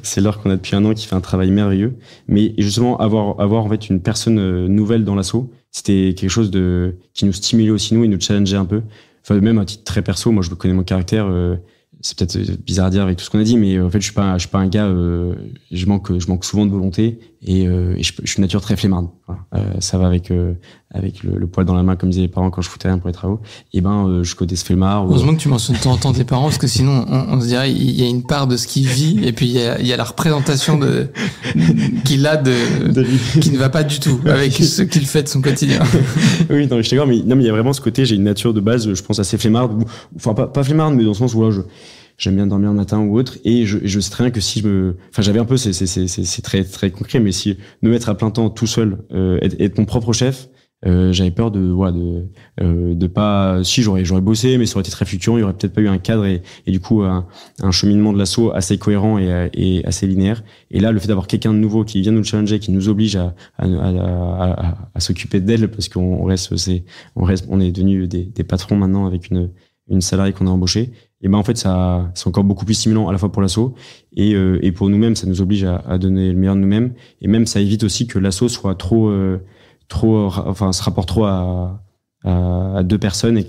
C'est Laure qu'on a depuis 1 an qui fait un travail merveilleux. Mais justement, avoir en fait une personne nouvelle dans l'asso, c'était quelque chose qui nous stimulait aussi nous et nous challengeait un peu. Enfin, même à titre très perso, moi je connais mon caractère, c'est peut-être bizarre à dire avec tout ce qu'on a dit, mais en fait je suis pas un gars, je manque souvent de volonté et je suis une nature très flemmarde. Voilà. Ça va avec le poil dans la main comme disaient les parents quand je foutais rien pour les travaux. Et je côté ce flemmard. Heureusement que tu mentionnes de temps en temps tes parents parce que sinon on se dirait il y a une part de ce qu'il vit et puis il y a la représentation qu'il a qui ne va pas du tout avec ce qu'il fait de son quotidien. Oui, non, je suis d'accord, mais il y a vraiment ce côté, j'ai une nature de base, je pense assez flemmarde, enfin pas flemmarde, mais dans le sens où j'aime bien dormir le matin ou autre, et je sais très bien que si j'avais un peu, c'est très très concret, mais si me mettre à plein temps tout seul, être mon propre chef, j'avais peur de pas, si j'aurais bossé, mais ça aurait été très fluctuant, il y aurait peut-être pas eu un cadre et du coup un cheminement de l'assaut assez cohérent et assez linéaire. Et là, le fait d'avoir quelqu'un de nouveau qui vient nous challenger, qui nous oblige à s'occuper d'elle, parce on est devenu des patrons maintenant avec une une salariée qu'on a embauchée. Et ben en fait, c'est encore beaucoup plus stimulant à la fois pour l'asso et pour nous-mêmes, ça nous oblige à donner le meilleur de nous-mêmes. Et même, ça évite aussi que l'asso soit se rapporte trop à deux personnes et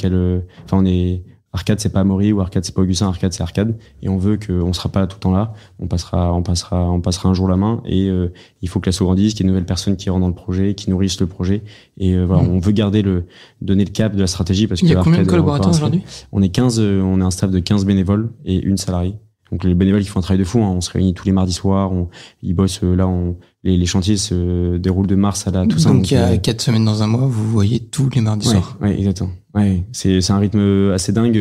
Arcade, c'est pas Amaury, ou Arcade, c'est pas Augustin, Arcade, c'est Arcade. Et on veut qu'on sera pas là tout le temps là. On passera un jour la main. Et il faut que l'asso grandisse, qu'il y ait de nouvelles personnes qui rentrent dans le projet, qui nourrissent le projet. Et on veut donner le cap de la stratégie parce que. Il y a combien de collaborateurs aujourd'hui? On est 15, on est un staff de 15 bénévoles et une salariée. Donc les bénévoles qui font un travail de fou, on se réunit tous les mardis soirs, ils bossent les chantiers se déroulent de mars à la Toussaint. Donc il y a 4 semaines dans un mois, vous voyez tous les mardis soirs. Ouais, exactement. Ouais, c'est un rythme assez dingue.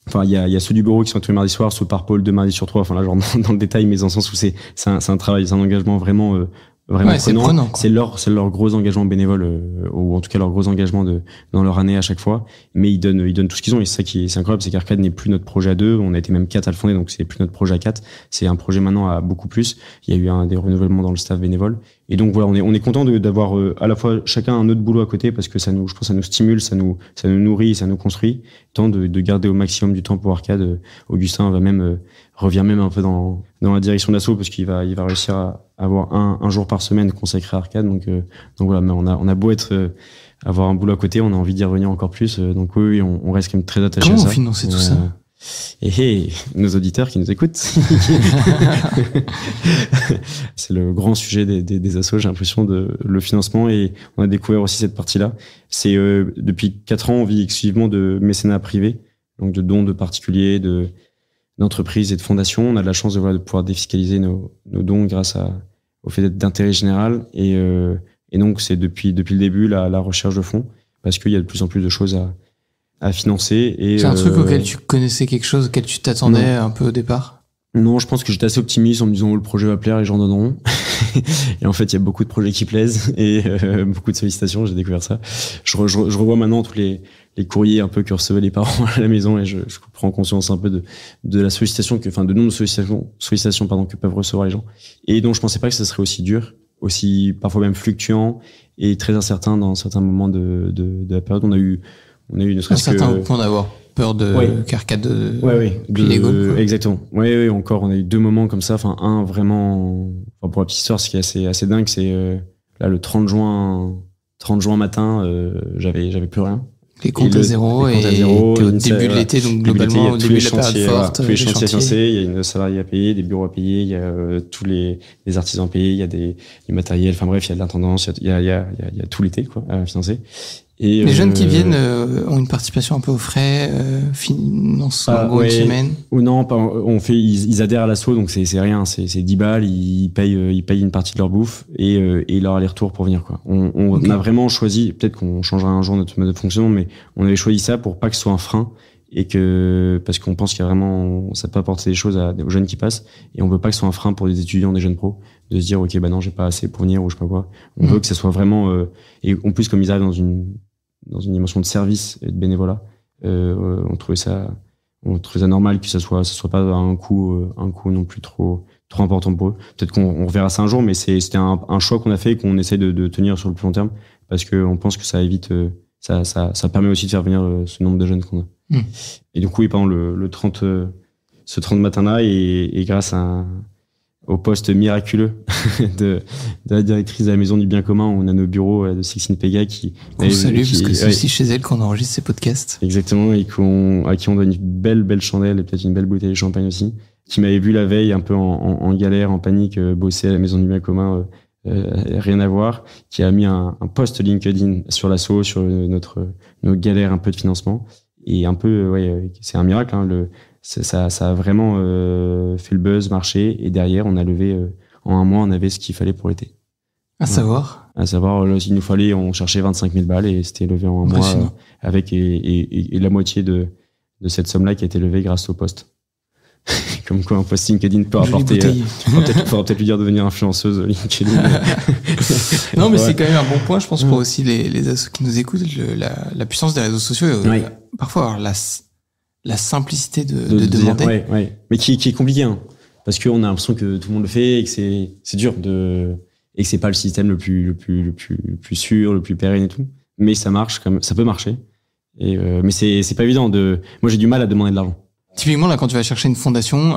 Enfin, il y a ceux du bureau qui sont tous les mardis soirs, ceux par pôle 2 mardis sur 3. Enfin là, genre dans le détail, mais dans le sens où c'est un travail, c'est un engagement vraiment prenant. C'est leur gros engagement bénévole, ou en tout cas leur gros engagement dans leur année à chaque fois. Mais ils donnent tout ce qu'ils ont, et c'est ça qui est incroyable, c'est qu'Arcade n'est plus notre projet à 2. On a été même 4 à le fonder, donc c'est plus notre projet à 4. C'est un projet maintenant à beaucoup plus. Il y a eu des renouvellements dans le staff bénévole. Et donc voilà, on est content d'avoir à la fois chacun un autre boulot à côté, parce que je pense que ça nous stimule, ça nous nourrit, ça nous construit. Tant de garder au maximum du temps pour Arcade. Augustin revient même un peu dans la direction d'assaut, parce qu'il va réussir à avoir un jour par semaine consacré à Arcade. Donc voilà, mais on a beau avoir un boulot à côté, on a envie d'y revenir encore plus. Donc oui, on reste quand même très attaché à ça. Comment vous financez tout ça? Et nos auditeurs qui nous écoutent. C'est le grand sujet des assos, j'ai l'impression, le financement, et on a découvert aussi cette partie-là. C'est depuis 4 ans, on vit exclusivement de mécénat privé, donc de dons de particuliers, d'entreprises et de fondations. On a de la chance de pouvoir défiscaliser nos dons grâce au fait d'être d'intérêt général, et donc c'est depuis le début la recherche de fonds, parce qu'il y a de plus en plus de choses à financer. C'est un truc auquel tu connaissais quelque chose, auquel tu t'attendais un peu au départ? Non, je pense que j'étais assez optimiste en me disant le projet va plaire, les gens donneront. Et en fait, il y a beaucoup de projets qui plaisent et beaucoup de sollicitations, j'ai découvert ça. Je revois maintenant tous les courriers un peu que recevaient les parents à la maison, et je prends conscience un peu de la sollicitation de nombre de sollicitations que peuvent recevoir les gens. Et donc je pensais pas que ça serait aussi dur, aussi parfois même fluctuant et très incertain dans certains moments de la période. On a eu ne serait-ce que... Un certain point d'avoir peur qu'Arcade Lego. Exactement. Oui, encore, on a eu 2 moments comme ça. Enfin, un vraiment... pour la petite histoire, ce qui est assez dingue, c'est là, le 30 juin matin, j'avais plus rien. Les comptes à zéro, et au début de l'été, donc globalement, au début de la période forte. Tous les chantiers financés, il y a une salariée à payer, des bureaux à payer, il y a tous les artisans à payer, il y a du matériel, enfin bref, il y a de l'intendance, il y a tout l'été, quoi, à financer. Et les jeunes qui viennent ont une participation un peu aux frais, financent en gros une semaine. Ou non, ils adhèrent à l'asso, donc c'est rien, c'est 10 balles, ils payent une partie de leur bouffe et leur aller-retour pour venir, quoi. On a vraiment choisi, peut-être qu'on changera un jour notre mode de fonctionnement, mais on avait choisi ça pour pas que ce soit un frein, et parce qu'on pense qu'il y a vraiment, ça peut apporter des choses aux jeunes qui passent, et on veut pas que ce soit un frein pour des étudiants, des jeunes pros, de se dire ok, non, j'ai pas assez pour venir, ou je sais pas quoi. On veut que ça soit vraiment, et en plus, comme ils arrivent dans une dimension de service et de bénévolat, on trouvait ça normal que ça soit pas un coût non plus trop important pour eux. Peut-être qu'on reverra ça un jour, mais c'était un choix qu'on a fait et qu'on essaie de tenir sur le plus long terme, parce que on pense que ça évite, ça permet aussi de faire venir ce nombre de jeunes qu'on a. Et du coup, pendant ce 30 matin-là, et grâce au poste miraculeux de la directrice de la Maison du Bien Commun, où on a nos bureaux de Sixtine Pega on salue, parce que c'est aussi chez elle qu'on enregistre ces podcasts. Exactement, et à qui on donne une belle chandelle, et peut-être une belle bouteille de champagne aussi, qui m'avait vu la veille un peu en galère, en panique, bosser à la Maison du Bien Commun, rien à voir, qui a mis un post LinkedIn sur l'asso, sur nos galères un peu de financement, et un peu, c'est un miracle, hein, ça a vraiment fait le buzz, marché, et derrière on a levé en 1 mois, on avait ce qu'il fallait pour l'été. À savoir, là, il nous fallait, on cherchait 25 000 balles, et c'était levé en 1 mois, avec et la moitié de cette somme-là qui a été levée grâce au poste. Comme quoi un post LinkedIn peut apporter. Faudra peut-être lui dire de devenir influenceuse LinkedIn. Non, mais c'est quand même un bon point, je pense, pour aussi les assos qui nous écoutent, la puissance des réseaux sociaux, parfois avoir la simplicité de demander. Mais qui est compliqué, hein, parce qu'on a l'impression que tout le monde le fait, et que c'est dur et que c'est pas le système le plus sûr, le plus pérenne et tout. Mais ça marche, ça peut marcher. Mais c'est pas évident moi j'ai du mal à demander de l'argent. Typiquement, là, quand tu vas chercher une fondation,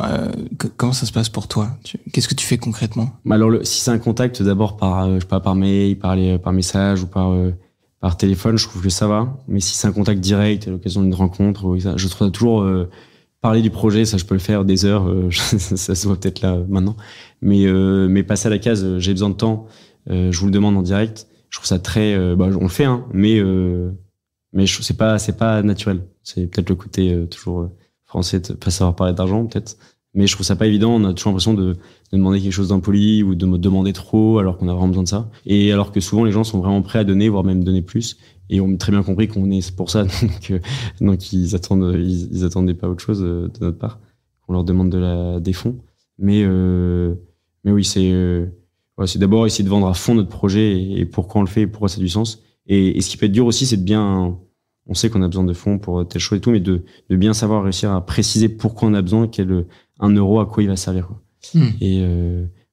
comment ça se passe pour toi? Qu'est-ce que tu fais concrètement? Alors, si c'est un contact, d'abord par, je sais pas, par mail, par message ou par téléphone, je trouve que ça va. Mais si c'est un contact direct, à l'occasion d'une rencontre, je trouve ça toujours, parler du projet, ça, je peux le faire des heures, ça se voit peut-être là, maintenant. Mais passer à la case, j'ai besoin de temps, je vous le demande en direct, je trouve ça très, on le fait, hein, mais c'est pas naturel. C'est peut-être le côté, toujours, français de pas savoir parler d'argent peut-être, mais je trouve ça pas évident. On a toujours l'impression de demander quelque chose d'impoli ou de me demander trop alors qu'on a vraiment besoin de ça, et alors que souvent les gens sont vraiment prêts à donner, voire même donner plus, et on a très bien compris qu'on est pour ça, donc ils attendaient pas autre chose de notre part, qu'on leur demande des fonds, mais oui, c'est d'abord essayer de vendre à fond notre projet et pourquoi on le fait et pourquoi ça a du sens, et ce qui peut être dur aussi, c'est de bien, on sait qu'on a besoin de fonds pour telle chose et tout, mais de bien savoir réussir à préciser pourquoi on a besoin, quel 1 euro, à quoi il va servir, quoi. Et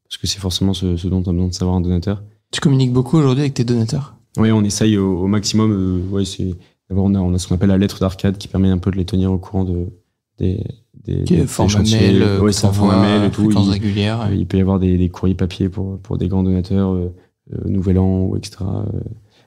parce que c'est forcément ce dont on a besoin de savoir un donateur. Tu communiques beaucoup aujourd'hui avec tes donateurs? Oui, on essaye au maximum. D'abord, on a ce qu'on appelle la lettre d'Arcade qui permet un peu de les tenir au courant des format mail, c'est un format mail et tout. Fréquence régulière. Il peut y avoir des courriers papier pour des grands donateurs, Nouvel An ou extra,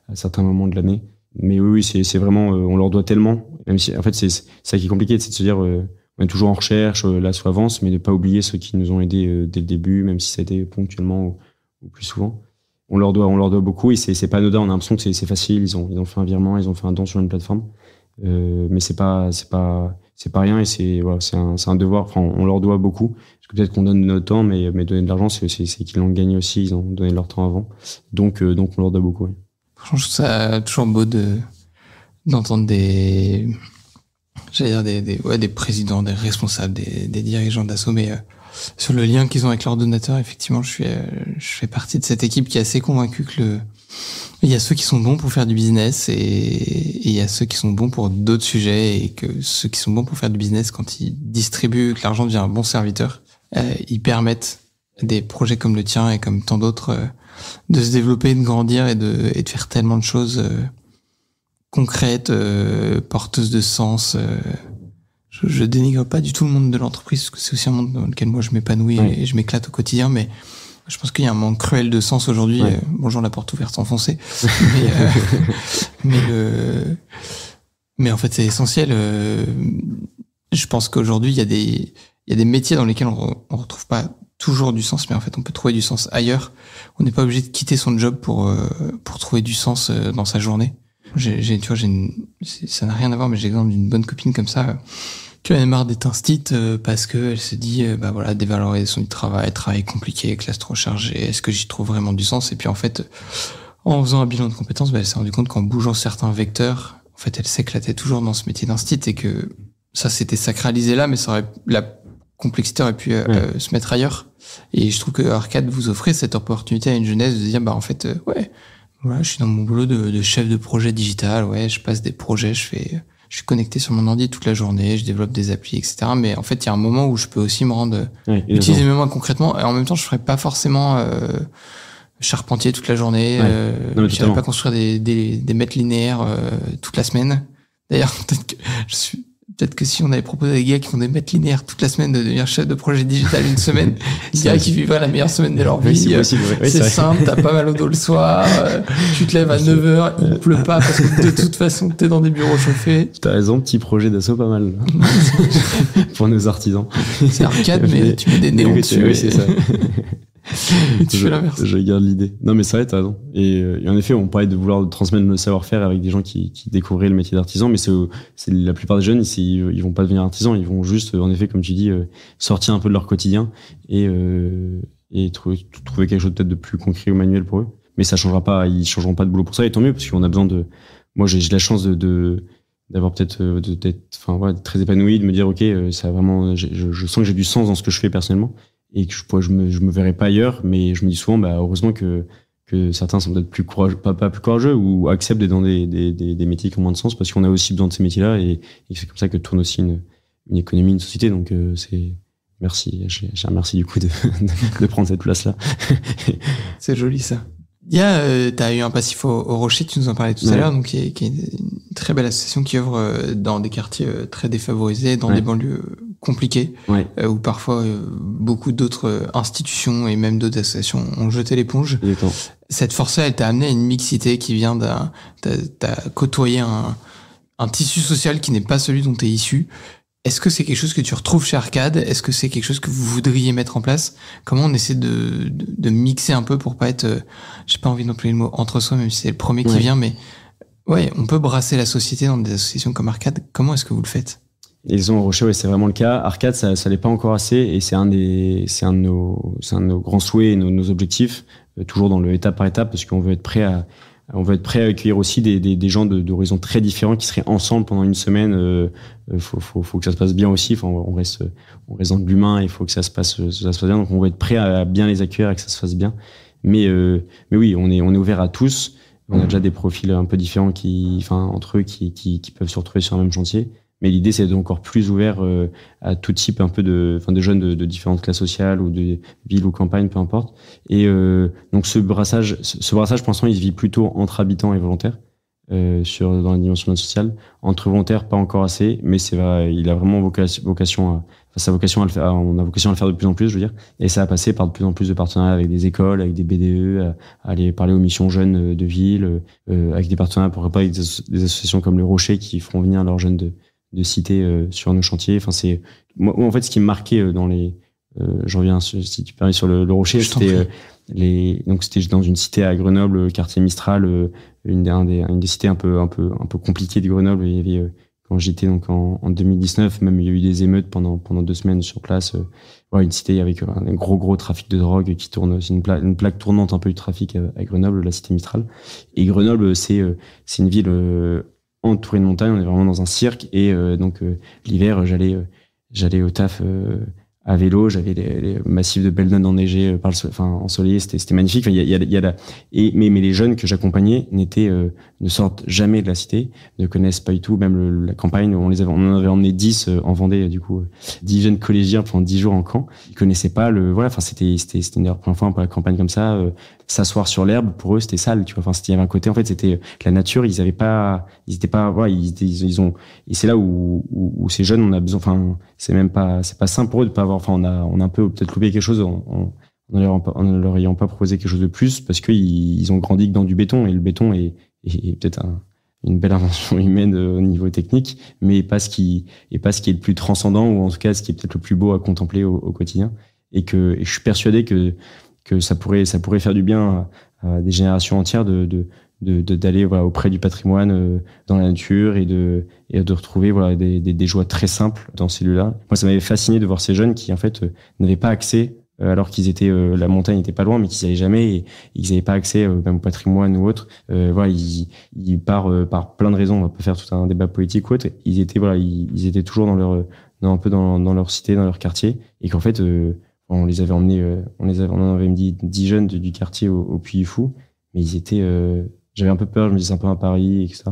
à certains moments de l'année. Mais oui, c'est vraiment, on leur doit tellement, même si, en fait, c'est ça qui est compliqué, c'est de se dire, on est toujours en recherche, l'assaut avance, mais de pas oublier ceux qui nous ont aidés dès le début, même si ça a été ponctuellement ou plus souvent. On leur doit beaucoup, et c'est pas anodin, on a l'impression que c'est facile, ils ont fait un virement, ils ont fait un don sur une plateforme, mais c'est pas rien, et c'est un devoir, enfin, on leur doit beaucoup, parce que peut-être qu'on donne de notre temps, mais donner de l'argent, c'est qu'ils l'ont gagné aussi, ils ont donné de leur temps avant, donc on leur doit beaucoup, oui. Franchement, je trouve ça toujours beau d'entendre des présidents, des responsables, des dirigeants d'assaut, mais sur le lien qu'ils ont avec leurs donateurs, effectivement, je fais partie de cette équipe qui est assez convaincue que il y a ceux qui sont bons pour faire du business et il y a ceux qui sont bons pour d'autres sujets, et que ceux qui sont bons pour faire du business, quand ils distribuent, que l'argent devient un bon serviteur, ils permettent à des projets comme le tien et comme tant d'autres de se développer, de grandir et de faire tellement de choses concrètes, porteuses de sens. Je dénigre pas du tout le monde de l'entreprise, parce que c'est aussi un monde dans lequel moi je m'épanouis et je m'éclate au quotidien, mais je pense qu'il y a un manque cruel de sens aujourd'hui. Bonjour, la porte ouverte enfoncée. Mais en fait, c'est essentiel. Je pense qu'aujourd'hui, il y a des métiers dans lesquels on retrouve pas toujours du sens, mais en fait, on peut trouver du sens ailleurs. On n'est pas obligé de quitter son job pour trouver du sens dans sa journée. Ça n'a rien à voir, mais j'ai l'exemple d'une bonne copine comme ça, qui en a marre d'être instite parce que elle se dit, dévalorisation du travail compliqué, classe trop chargée, est-ce que j'y trouve vraiment du sens? Et puis en fait, en faisant un bilan de compétences, elle s'est rendue compte qu'en bougeant certains vecteurs, en fait, elle s'éclatait toujours dans ce métier d'instit, et que ça s'était sacralisé là, mais la complexité aurait pu se mettre ailleurs. Et je trouve que Arcade vous offrez cette opportunité à une jeunesse de dire, en fait, voilà, je suis dans mon boulot de chef de projet digital, je passe des projets, je suis connecté sur mon ordi toute la journée, je développe des applis, etc. Mais en fait, il y a un moment où je peux aussi me rendre, utiliser mes mains concrètement, et en même temps, je ferai pas forcément charpentier toute la journée, je n'irai pas construire des mètres linéaires toute la semaine. D'ailleurs, peut-être que si on avait proposé à des gars qui font des mètres linéaires toute la semaine de devenir chef de projet digital une semaine, des gars qui vivraient la meilleure semaine de leur vie. C'est simple, t'as pas mal au dos le soir, tu te lèves à 9h, il pleut pas parce que de toute façon t'es dans des bureaux chauffés. T'as raison, petit projet d'assaut pas mal. Pour nos artisans. C'est Arcade, mais tu mets des néons dessus. Oui, c'est ça. Tu fais l'inverse. Je garde l'idée. Non, mais c'est vrai, t'as raison. Et en effet, on parlait de vouloir transmettre le savoir-faire avec des gens qui découvraient le métier d'artisan, mais c'est la plupart des jeunes, ils vont pas devenir artisans, ils vont juste, en effet, comme tu dis, sortir un peu de leur quotidien et trouver quelque chose peut-être de plus concret ou manuel pour eux. Mais ça changera pas, ils changeront pas de boulot pour ça, et tant mieux, parce qu'on a besoin moi, j'ai la chance d'avoir d'être très épanoui, de me dire, ok, ça vraiment, je sens que j'ai du sens dans ce que je fais personnellement, et que je me verrai pas ailleurs, mais je me dis souvent, heureusement que certains sont peut-être plus courageux, pas plus courageux, ou acceptent d'être dans des métiers qui ont moins de sens, parce qu'on a aussi besoin de ces métiers-là, et c'est comme ça que tourne aussi une économie, une société. Donc merci, j'ai un merci du coup de prendre cette place-là. C'est joli ça. T'as eu un passif au Rocher, tu nous en parlais tout à l'heure, donc qui est une très belle association qui œuvre dans des quartiers très défavorisés, dans des banlieues compliquées, où parfois beaucoup d'autres institutions et même d'autres associations ont jeté l'éponge. Exactement. Cette force-là, elle t'a amené à une mixité qui vient t'as côtoyé un tissu social qui n'est pas celui dont t'es issu. Est-ce que c'est quelque chose que tu retrouves chez Arcade? Est-ce que c'est quelque chose que vous voudriez mettre en place? Comment on essaie de mixer un peu pour pas être, j'ai pas envie d'employer le mot entre soi, même si c'est le premier qui vient, mais on peut brasser la société dans des associations comme Arcade. Comment est-ce que vous le faites? Ils ont Rocher, c'est vraiment le cas. Arcade, ça l'est pas encore assez, et c'est un de nos grands souhaits et nos objectifs, toujours dans le étape par étape, parce qu'on veut être prêt à accueillir aussi des gens d'horizons très différents qui seraient ensemble pendant une semaine. Faut que ça se passe bien aussi. Enfin, on reste dans de l'humain, il faut que ça se passe bien. Donc on va être prêt à bien les accueillir et que ça se fasse bien. Mais oui, on est ouvert à tous. On a déjà des profils un peu différents entre eux qui peuvent se retrouver sur un même chantier. Mais l'idée, c'est d'être encore plus ouvert à tout type un peu de jeunes de différentes classes sociales ou de villes ou campagnes, peu importe. Et donc ce brassage, pour l'instant, il se vit plutôt entre habitants et volontaires dans la dimension sociale. Entre volontaires, pas encore assez, mais il a vraiment vocation à le faire. On a vocation à le faire de plus en plus, je veux dire. Et ça a passé par de plus en plus de partenariats avec des écoles, avec des BDE, à aller parler aux missions jeunes de ville, avec des partenariats, pourquoi pas, avec des associations comme le Rocher qui feront venir leurs jeunes de cité sur nos chantiers. Enfin, c'est moi en fait ce qui me marquait dans les je reviens si tu permets sur le Rocher, c'était c'était dans une cité à Grenoble, quartier Mistral, une des cités un peu compliquées de Grenoble. Il y avait quand j'étais donc en 2019, même il y a eu des émeutes pendant 2 semaines sur place. Une cité avec un gros trafic de drogue qui tourne, c'est une plaque tournante un peu du trafic à Grenoble, la cité Mistral. Et Grenoble, c'est une ville entouré de montagnes, on est vraiment dans un cirque, et donc l'hiver j'allais au taf à vélo, j'avais les massifs de Belledonne enneigés ensoleillés, c'était magnifique. Mais les jeunes que j'accompagnais ne sortent jamais de la cité, ne connaissent pas du tout même la campagne. On en avait emmené 10 en Vendée, du coup 10 jeunes collégiens pendant 10 jours en camp. Ils connaissaient pas c'était une des premières fois pour la campagne comme ça. S'asseoir sur l'herbe, pour eux c'était sale, tu vois. Enfin, il y avait un côté, en fait, c'était la nature, et c'est là où ces jeunes, on a besoin, enfin, c'est pas simple pour eux de pas avoir, enfin, on a un peu peut-être loupé quelque chose en ne leur ayant pas proposé quelque chose de plus, parce qu'ils ont grandi que dans du béton, et le béton est peut-être une belle invention humaine au niveau technique, mais pas ce qui est le plus transcendant, ou en tout cas ce qui est peut-être le plus beau à contempler au quotidien. Et je suis persuadé que ça pourrait faire du bien à des générations entières d'aller auprès du patrimoine, dans la nature, et de retrouver des joies très simples dans ces lieux-là. Moi, ça m'avait fasciné de voir ces jeunes qui en fait n'avaient pas accès, alors qu'ils étaient la montagne n'était pas loin, mais qu'ils n'y allaient jamais, et ils n'avaient pas accès même au patrimoine ou autre. Ils par plein de raisons, on va pas faire tout un débat politique ou autre. Ils étaient toujours dans leur cité, dans leur quartier, et qu'en fait on les avait emmenés, on en avait mis 10 jeunes du quartier au Puy-Fou, mais ils étaient, j'avais un peu peur, je me disais un peu à Paris, etc.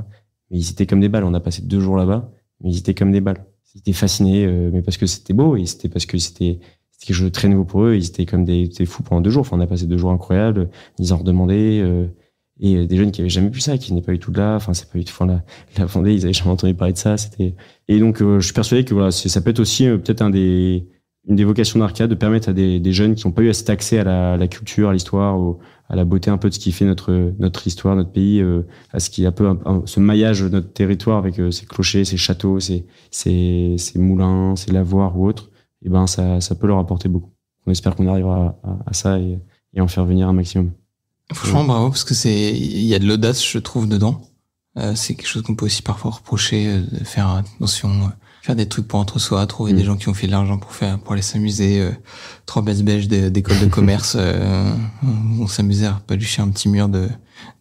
Mais ils étaient comme des balles. On a passé 2 jours là-bas, mais ils étaient comme des balles. Ils étaient fascinés, mais parce que c'était beau, et c'était parce que c'était quelque chose de très nouveau pour eux. Ils étaient comme des fous pendant 2 jours. Enfin, on a passé 2 jours incroyables. Ils en redemandaient, et des jeunes qui avaient jamais vu ça, qui venaient pas du tout de là. Enfin, c'est pas du tout, la Vendée, ils avaient jamais entendu parler de ça. Et donc, je suis persuadé que ça peut être aussi peut-être une des vocations d'Arcade, de permettre à des jeunes qui n'ont pas eu assez accès à la culture, à l'histoire, à la beauté un peu de ce qui fait notre histoire, notre pays, à ce qui est un peu ce maillage de notre territoire avec ses clochers, ses châteaux, ses moulins, ses lavoirs ou autres. Et ben ça peut leur apporter beaucoup. On espère qu'on arrivera à ça et en faire venir un maximum. Franchement, bravo, parce que il y a de l'audace, je trouve, dedans. C'est quelque chose qu'on peut aussi parfois reprocher, de faire attention, faire des trucs pour entre soi, trouver des gens qui ont fait de l'argent pour aller s'amuser, 3 baisse-bêches d'école de commerce, on s'amusait à palucher un petit mur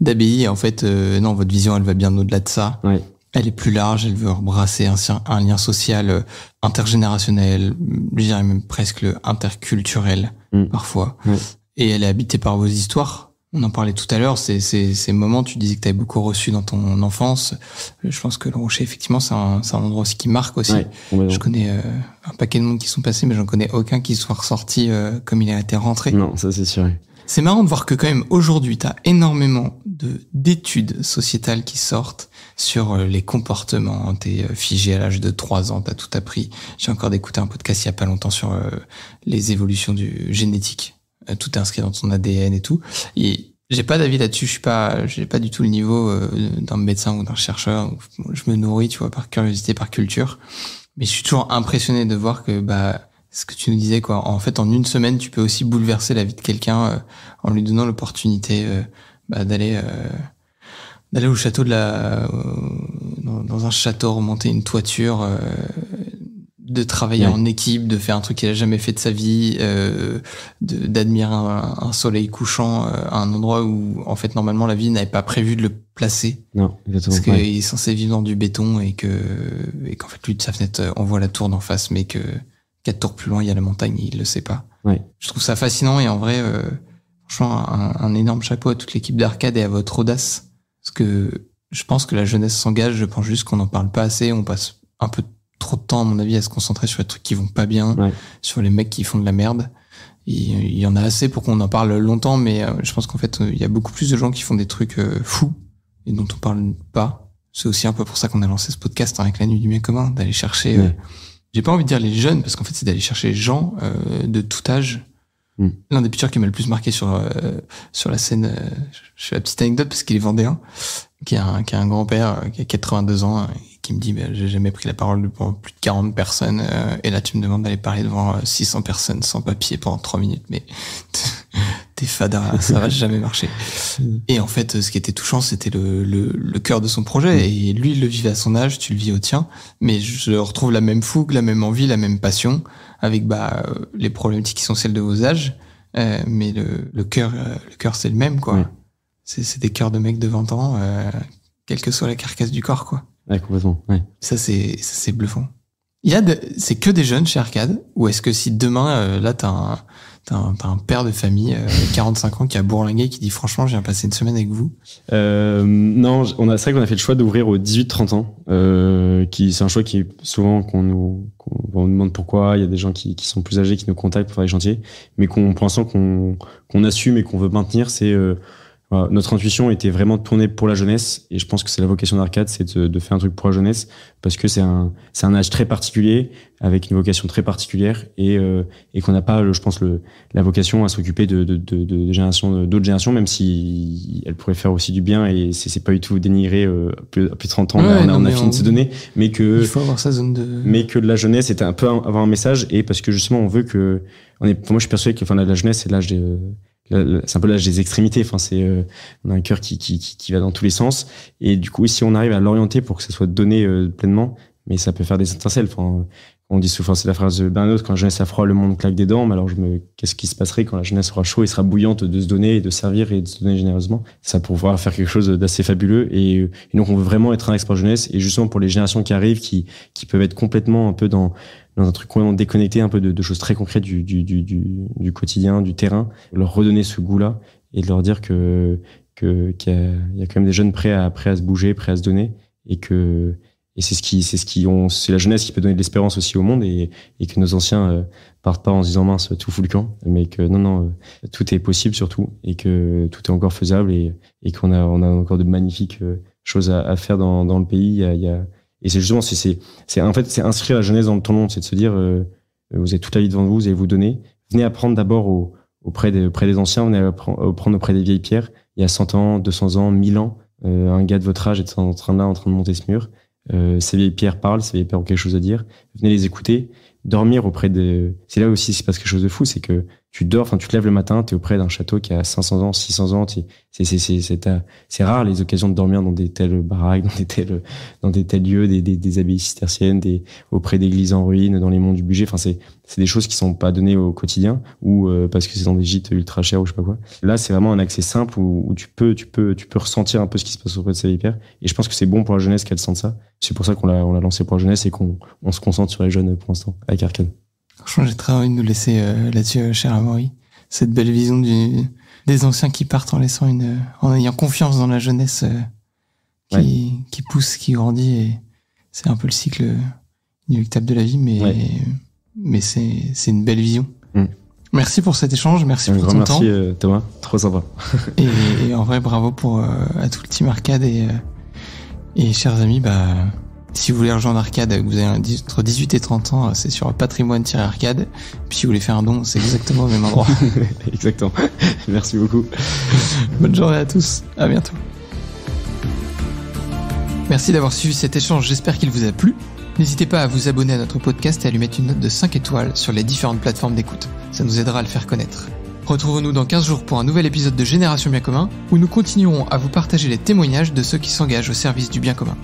d'abbaye. En fait, non, votre vision, elle va bien au-delà de ça. Ouais. Elle est plus large, elle veut embrasser un lien social intergénérationnel, je dirais même presque interculturel, parfois. Ouais. Et elle est habitée par vos histoires. On en parlait tout à l'heure, ces moments, tu disais que tu avais beaucoup reçu dans ton enfance. Je pense que le Rocher, effectivement, c'est un endroit aussi qui marque aussi. Ouais, je connais un paquet de monde qui sont passés, mais j'en connais aucun qui soit ressorti comme il a été rentré. Non, ça c'est sûr. C'est marrant de voir que quand même aujourd'hui, t'as énormément d'études sociétales qui sortent sur les comportements. T'es figé à l'âge de 3 ans, t'as tout appris. J'ai encore d'écouter un podcast il y a pas longtemps sur les évolutions du génétique. Tout est inscrit dans ton ADN et tout. Et j'ai pas d'avis là-dessus. J'ai pas du tout le niveau d'un médecin ou d'un chercheur. Je me nourris, tu vois, par curiosité, par culture. Mais je suis toujours impressionné de voir que, ce que tu nous disais, quoi. En fait, en une semaine, tu peux aussi bouleverser la vie de quelqu'un en lui donnant l'opportunité d'aller au château dans un château, remonter une toiture, de travailler en équipe, de faire un truc qu'il a jamais fait de sa vie, d'admirer un soleil couchant à un endroit où en fait normalement la vie n'avait pas prévu de le placer. Non, exactement. Parce qu'il est censé vivre dans du béton et qu'en fait lui de sa fenêtre on voit la tour d'en face, mais que 4 tours plus loin il y a la montagne et il le sait pas. Ouais. Je trouve ça fascinant et en vrai franchement un énorme chapeau à toute l'équipe d'Arcade et à votre audace, parce que je pense que la jeunesse s'engage. Je pense juste qu'on n'en parle pas assez. On passe un peu trop de temps, à mon avis, à se concentrer sur les trucs qui vont pas bien, sur les mecs qui font de la merde. Il y en a assez pour qu'on en parle longtemps, mais je pense qu'en fait, il y a beaucoup plus de gens qui font des trucs fous et dont on parle pas. C'est aussi un peu pour ça qu'on a lancé ce podcast avec la Nuit du Bien Commun, d'aller chercher, j'ai pas envie de dire les jeunes, parce qu'en fait, c'est d'aller chercher les gens de tout âge. L'un des pictures qui m'a le plus marqué sur la scène, je fais la petite anecdote parce qu'il est vendéen, qui a un grand-père qui a 82 ans et qui me dit j'ai jamais pris la parole devant plus de 40 personnes et là tu me demandes d'aller parler devant 600 personnes sans papier pendant 3 minutes, mais t'es fada, ça va jamais marcher. Et en fait, ce qui était touchant, c'était le cœur de son projet, et lui il le vivait à son âge, tu le vis au tien, mais je retrouve la même fougue, la même envie, la même passion, avec les problématiques qui sont celles de vos âges, mais le cœur c'est le même, quoi. C'est des cœurs de mecs de 20 ans, quelle que soit la carcasse du corps, quoi. Ouais, complètement. Ouais. Ça c'est bluffant. C'est que des jeunes chez Arcade, ou est-ce que si demain là t'as un père de famille 45 ans qui a bourlingué, qui dit franchement je viens passer une semaine avec vous? Non, c'est vrai qu'on a fait le choix d'ouvrir aux 18-30 ans, c'est un choix qui est souvent qu'on nous demande pourquoi. Il y a des gens qui sont plus âgés qui nous contactent pour faire des chantiers, mais pour l'instant qu'on assume et qu'on veut maintenir. C'est notre intuition était vraiment de tourner pour la jeunesse, et je pense que c'est la vocation d'Arcade, c'est de faire un truc pour la jeunesse, parce que c'est un âge très particulier avec une vocation très particulière, et qu'on n'a pas, je pense, la vocation à s'occuper d'autres générations, même si elles pourraient faire aussi du bien, et c'est pas du tout dénigrer plus de 30 ans. On a fini de se donner, mais que il faut avoir sa zone de, mais que la jeunesse était un peu avoir un message, et parce que justement on veut que moi je suis persuadé que la jeunesse c'est l'âge c'est un peu l'âge des extrémités. On a un cœur qui va dans tous les sens, et du coup si on arrive à l'orienter pour que ça soit donné pleinement, mais ça peut faire des étincelles. On dit souvent, c'est la phrase de Bernanos, quand la jeunesse a froid, le monde claque des dents. Mais alors qu'est-ce qui se passerait quand la jeunesse aura chaud et sera bouillante de se donner et de servir et de se donner généreusement? Ça pour pouvoir faire quelque chose d'assez fabuleux, et donc on veut vraiment être un expert jeunesse, et justement pour les générations qui arrivent, qui peuvent être complètement un peu dans un truc complètement déconnecté, un peu de choses très concrètes du quotidien, du terrain, leur redonner ce goût-là, et de leur dire qu'il y a quand même des jeunes prêts à se bouger, prêts à se donner, et c'est la jeunesse qui peut donner de l'espérance aussi au monde, et que nos anciens partent pas en se disant mince, tout fout le camp, mais que non, tout est possible surtout, et que tout est encore faisable, et qu'on a encore de magnifiques choses à faire dans le pays. Et c'est justement, c'est inscrire la jeunesse dans le temps long, c'est de se dire, vous avez toute la vie devant vous, vous allez vous donner. Venez apprendre d'abord auprès des anciens, venez apprendre auprès des vieilles pierres. Il y a 100 ans, 200 ans, 1000 ans, un gars de votre âge est en train de monter ce mur. Ces vieilles pierres parlent, ces vieilles pierres ont quelque chose à dire. Venez les écouter, dormir c'est là aussi, c'est pas quelque chose de fou, c'est que tu te lèves le matin, t'es auprès d'un château qui a 500 ans, 600 ans, c'est rare les occasions de dormir dans des telles baraques, dans des tels lieux, des abbayes cisterciennes, auprès d'églises en ruine, dans les monts du budget. C'est des choses qui sont pas données au quotidien, ou parce que c'est dans des gîtes ultra chers ou je sais pas quoi. Là, c'est vraiment un accès simple où tu peux ressentir un peu ce qui se passe auprès de ces vieilles pierres. Et je pense que c'est bon pour la jeunesse qu'elle sente ça. C'est pour ça qu'on l'a lancé pour la jeunesse, et qu'on se concentre sur les jeunes pour l'instant avec Arcade. Franchement, j'ai très envie de nous laisser là-dessus, cher Amaury. Cette belle vision des anciens qui partent en ayant confiance dans la jeunesse qui pousse, qui grandit, et c'est un peu le cycle inéluctable de la vie, mais c'est une belle vision. Merci pour cet échange, merci Un pour grand ton merci temps. Thomas, trop sympa. Et en vrai, bravo à tout le team Arcade et chers amis, si vous voulez rejoindre Arcade, que vous avez entre 18 et 30 ans, c'est sur patrimoine-arcade. Puis si vous voulez faire un don, c'est exactement au même endroit. Exactement. Merci beaucoup. Bonne journée à tous. À bientôt. Merci d'avoir suivi cet échange. J'espère qu'il vous a plu. N'hésitez pas à vous abonner à notre podcast et à lui mettre une note de 5 étoiles sur les différentes plateformes d'écoute. Ça nous aidera à le faire connaître. Retrouvons-nous dans 15 jours pour un nouvel épisode de Génération Bien Commun, où nous continuerons à vous partager les témoignages de ceux qui s'engagent au service du bien commun.